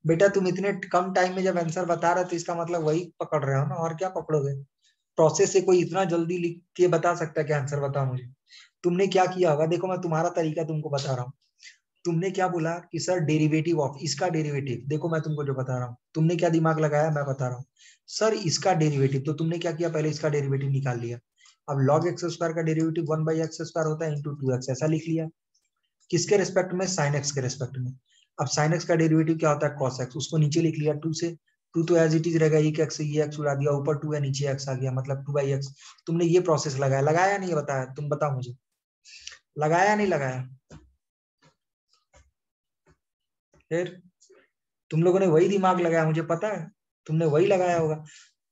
बेटा तुम इतने कम टाइम में जब आंसर बता रहे हो तो इसका मतलब वही पकड़ रहे हो ना, और क्या पकड़ोगे। प्रोसेस से कोई इतना जल्दी लिख के बता सकता है कि आंसर बताओ मुझे। तुमने क्या किया होगा, देखो मैं तुम्हारा तरीका तुमको बता रहा हूँ। तुमने क्या बोला कि सर डेरिवेटिव ऑफ इसका डेरिवेटिव, देखो मैं तुमको जो बता रहा हूँ, तुमने क्या दिमाग लगाया मैं बता रहा हूँ। सर इसका डेरिवेटिव, तो तुमने क्या किया, पहले इसका डेरिवेटिव निकाल लिया। अब log x स्क्वायर का डेरिवेटिव 1/x स्क्वायर होता है इंटू 2x, ऐसा लिख लिया। किसके रेस्पेक्ट में, sin x के रेस्पेक्ट में। अब sin x का डेरिवेटिव क्या होता है cos x, उसको नीचे लिख लिया 2 से। 2 तो एज इट इज रहेगा, एक x से ये x उड़ा दिया, ऊपर 2 है नीचे x आ गया, मतलब 2/x। तुमने ये प्रोसेस लगाया, लगाया नहीं बताया, तुम बताओ मुझे, लगाया नहीं लगाया। फिर तुम लोगों ने वही दिमाग लगाया, मुझे पता है तुमने वही लगाया होगा।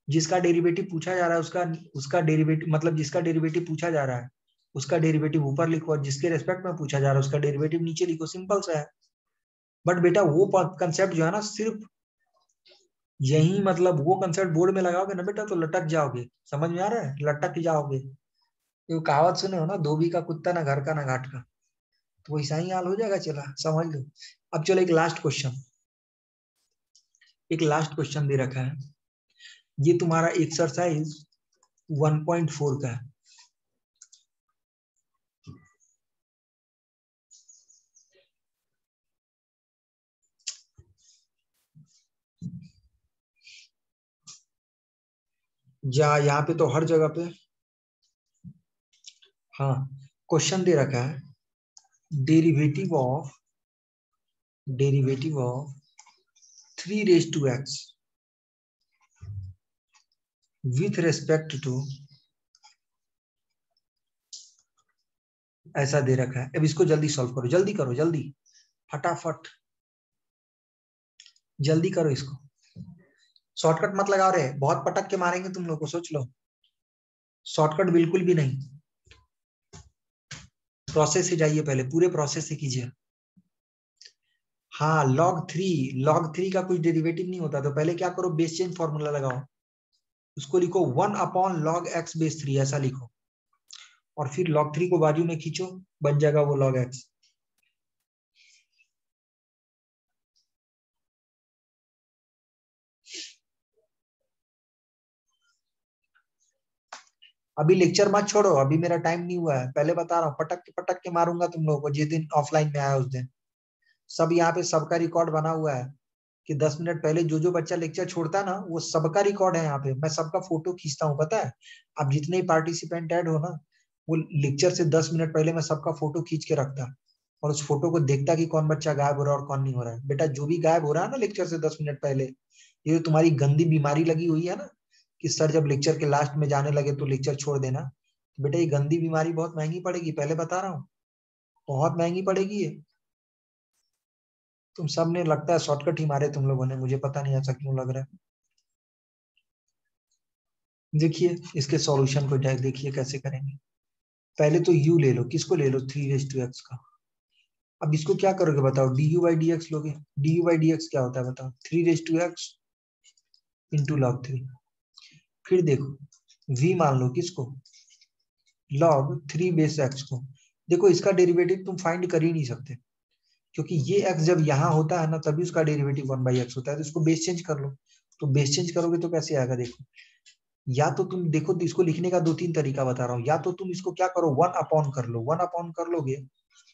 जिसका डेरिवेटिव पूछा जा रहा है उसका उसका डेरिवेटिव, मतलब जिसका डेरिवेटिव पूछा जा रहा है उसका डेरिवेटिव ऊपर लिखो, और जिसके रेस्पेक्ट में पूछा जा रहा है उसका डेरिवेटिव नीचे लिखो, सिंपल सा है। बट बेटा वो कंसेप्ट जो है ना, सिर्फ यही, मतलब वो कंसेप्ट बोर्ड में लगाओगे ना बेटा तो लटक जाओगे, समझ में आ रहा है, लटक जाओगे। ये कहावत सुने हो ना, धोबी का कुत्ता ना घर का ना घाट का, तो वैसा ही हाल हो जाएगा, चला समझ लो। अब चलो एक लास्ट क्वेश्चन दे रखा है, ये तुम्हारा एक्सरसाइज 1.4 का है। या यहाँ पे तो हर जगह पे, हाँ क्वेश्चन दे रखा है, derivative of 3 raised to x with respect to, ऐसा दे रखा है। अब इसको जल्दी सॉल्व करो, जल्दी करो, जल्दी फटाफट जल्दी करो इसको। शॉर्टकट मत लगाओ रे, बहुत पटक के मारेंगे तुम लोग को, सोच लो। शॉर्टकट बिल्कुल भी नहीं, प्रोसेस से जाइए, पहले पूरे प्रोसेस से कीजिए। हाँ log 3 का कुछ डेरिवेटिव नहीं होता, तो पहले क्या करो, बेस चेंज फॉर्मूला लगाओ, उसको लिखो 1 अपॉन log x बेस 3, ऐसा लिखो, और फिर log 3 को बाजू में खींचो, बन जाएगा वो log x। अभी लेक्चर मत छोड़ो, अभी मेरा टाइम नहीं हुआ है, पहले बता रहा हूँ, पटक के मारूंगा तुम लोगों को जिस दिन ऑफलाइन में आया उस दिन। सब यहाँ पे सबका रिकॉर्ड बना हुआ है कि 10 मिनट पहले जो जो बच्चा लेक्चर छोड़ता है ना, वो सबका रिकॉर्ड है यहाँ पे, मैं सबका फोटो खींचता हूँ, पता है। अब जितने पार्टिसिपेंट ऐड हो ना, वो लेक्चर से 10 मिनट पहले मैं सबका फोटो खींच के रखता, और उस फोटो को देखता कि कौन बच्चा गायब हो रहा है और कौन नहीं हो रहा है। बेटा जो भी गायब हो रहा है ना लेक्चर से 10 मिनट पहले, ये जो तुम्हारी गंदी बीमारी लगी हुई है ना, कि सर जब लेक्चर के लास्ट में जाने लगे तो लेक्चर छोड़ देना, तो बेटा ये गंदी बीमारी बहुत महंगी पड़ेगी, पहले बता रहा हूँ, बहुत महंगी पड़ेगी ये। तुम सब ने लगता है शॉर्टकट ही मारे तुम लोगों ने, मुझे पता नहीं ऐसा क्यों लग रहा है। देखिए इसके सॉल्यूशन को देखिए कैसे करेंगे। पहले तो u ले लो, किसको ले लो, 3 raised to x का। अब इसको क्या करोगे बताओ, du by dx लोगे, du by dx क्या होता है बताओ, 3 raised to x into log 3। फिर देखो v मान लो किसको, log 3 बेस x को। देखो इसका डेरिवेटिव तुम फाइंड कर ही नहीं सकते, क्योंकि ये x जब यहाँ होता है ना तभी उसका डेरिवेटिव 1/x होता है, तो इसको बेस चेंज कर लो। तो बेस चेंज करोगे तो कैसे आएगा देखो, या तो तुम देखो इसको लिखने का 2-3 तरीका बता रहा हूँ, या तो तुम इसको क्या करो 1 अपॉन कर लो, 1 अपॉन कर लोगे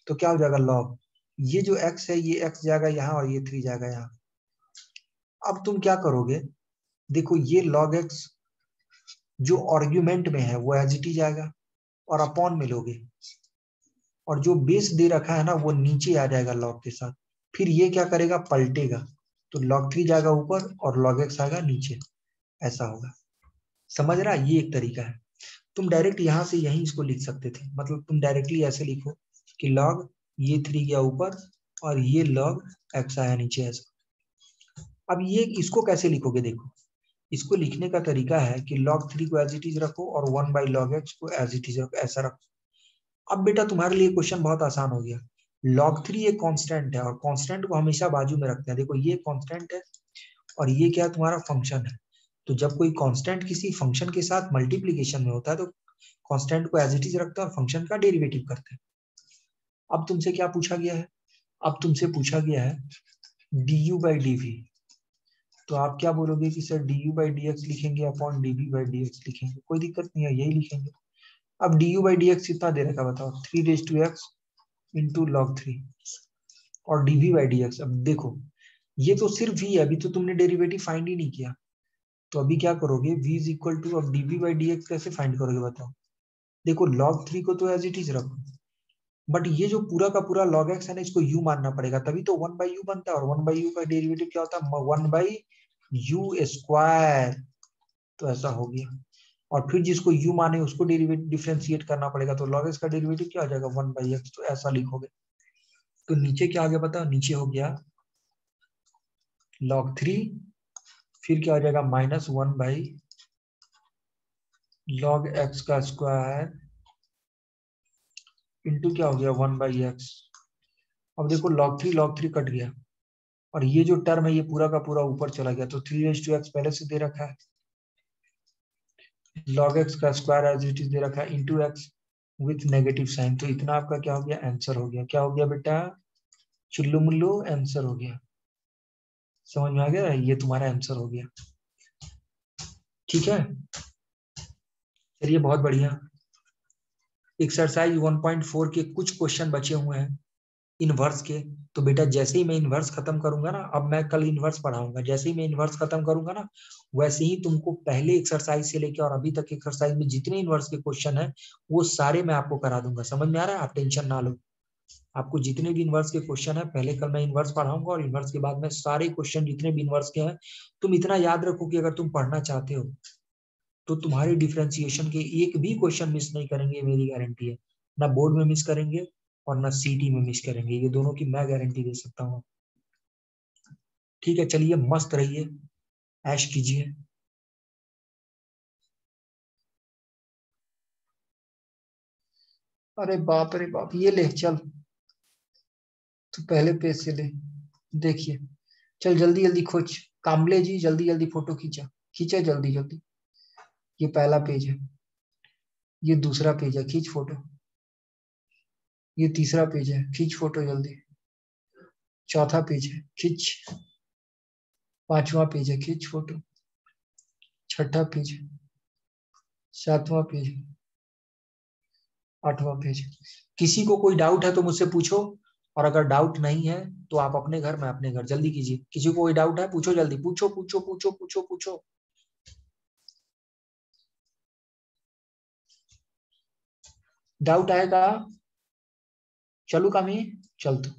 तो क्या हो जाएगा लॉग, ये जो x है ये x जाएगा यहाँ और ये 3 जाएगा यहाँ। अब तुम क्या करोगे, देखो ये log x जो आर्ग्यूमेंट में है वो एज इट इज आएगा और अपॉन में लोगे, और जो बेस दे रखा है ना वो नीचे आ जाएगा लॉग के साथ, फिर ये क्या करेगा पलटेगा, तो log 3 जाएगा ऊपर और log x आएगा नीचे, ऐसा होगा। समझ रहा, ये एक तरीका है। तुम डायरेक्ट यहाँ से यहीं इसको लिख सकते थे, मतलब तुम डायरेक्टली ऐसे लिखो कि log ये 3 गया ऊपर और ये log x आया नीचे, ऐसा। अब ये इसको कैसे लिखोगे, देखो इसको लिखने का तरीका है कि log 3 को एज इट इज रखो और 1/log x को एज इट इज रखो, ऐसा रखो। अब बेटा तुम्हारे लिए क्वेश्चन बहुत आसान हो गया। log 3 एक कांस्टेंट है और कांस्टेंट को हमेशा बाजू में रखते हैं। देखो ये कांस्टेंट है और ये क्या है, तुम्हारा फंक्शन है। तो जब कोई कांस्टेंट किसी फंक्शन के साथ मल्टीप्लीकेशन में होता है तो कांस्टेंट को एज इट इज रखते हैं और फंक्शन का डेरिवेटिव करते हैं। अब तुमसे क्या पूछा गया है, अब तुमसे पूछा गया है du by dv। तो आप क्या बोलोगे कि सर du by dx लिखेंगे अपॉन dv by dx लिखेंगे, कोई दिक्कत नहीं है, यही लिखेंगे। अब du by dx कितना दे रखा बताओ, 3 into log 3 और dv by dx। अब देखो ये तो सिर्फ v है, अभी तो तुमने डेरिवेटिव फाइंड ही नहीं किया। तो अभी क्या करोगे, v इज इक्वल टू, अब dv by dx कैसे फाइंड करोगे बताओ। देखो log 3 को तो एज इट इज रखो, बट ये जो पूरा का पूरा log x है ना, इसको u मानना पड़ेगा, तभी तो 1/u बनता है। और 1/u का डेरिवेटिव क्या होता है, 1/u स्क्वायर। तो ऐसा हो गया। और फिर जिसको u माने उसको डेरिवेटिव डिफरेंशिएट करना पड़ेगा, तो log x का डेरिवेटिव क्या हो जाएगा, 1/x। तो ऐसा लिखोगे। तो नीचे क्या आ गया बताओ, नीचे हो गया log 3, फिर क्या हो जाएगा -1/log x का स्क्वायर इंटू क्या हो गया 1/x। अब देखो log 3 कट गया और ये जो टर्म है ये पूरा का पूरा ऊपर चला गया, तो 3x पहले से दे रखा है, log x का स्क्वायर एज इट इज दे रखा है into x with negative sign. तो इतना आपका क्या हो गया, आंसर हो गया। क्या हो गया बेटा, चुल्लू मुल्लू आंसर हो गया। समझ में आ गया, ये तुम्हारा आंसर हो गया। ठीक है, चलिए बहुत बढ़िया। एक्सरसाइज 1.4 के कुछ क्वेश्चन बचे हुए हैं इनवर्स के। तो बेटा जैसे ही मैं इनवर्स खत्म करूंगा ना, अब मैं कल इनवर्स पढ़ाऊंगा, जैसे ही मैं इनवर्स खत्म करूंगा ना, वैसे ही तुमको पहले एक्सरसाइज से लेकर और अभी तक एक्सरसाइज में जितने इनवर्स के क्वेश्चन है वो सारे मैं आपको करा दूंगा। समझ में आ रहा है, आप टेंशन ना लो। आपको जितने भी इनवर्स के क्वेश्चन है पहले कल मैं इनवर्स पढ़ाऊंगा और इनवर्स के बाद में सारे क्वेश्चन जितने भी इनवर्स के हैं। तुम इतना याद रखो कि अगर तुम पढ़ना चाहते हो तो तुम्हारे डिफरेंशिएशन के एक भी क्वेश्चन मिस नहीं करेंगे, मेरी गारंटी है। ना बोर्ड में मिस करेंगे और ना सीटी में मिस करेंगे, ये दोनों की मैं गारंटी दे सकता हूँ। ठीक है, चलिए मस्त रहिए, ऐश कीजिए। अरे बाप रे बाप, ये ले चल, तो पहले पेज से ले। देखिए, चल जल्दी जल्दी खोज, कामले जी जल्दी जल्दी फोटो खींचा, खींचा जल्दी जल्दी। ये पहला पेज है, ये दूसरा पेज है, खींच फोटो। ये तीसरा पेज है, खींच फोटो जल्दी। चौथा पेज है, खींच। पांचवा पेज है, खींच फोटो। छठा पेज है, सातवां पेज है, आठवां पेज है। किसी को कोई डाउट है तो मुझसे पूछो, और अगर डाउट नहीं है तो आप अपने घर, मैं अपने घर। जल्दी कीजिए, किसी को कोई डाउट है पूछो जल्दी, पूछो पूछो पूछो पूछो पूछो। डाउट आएगा, चलू कामी, चल तू।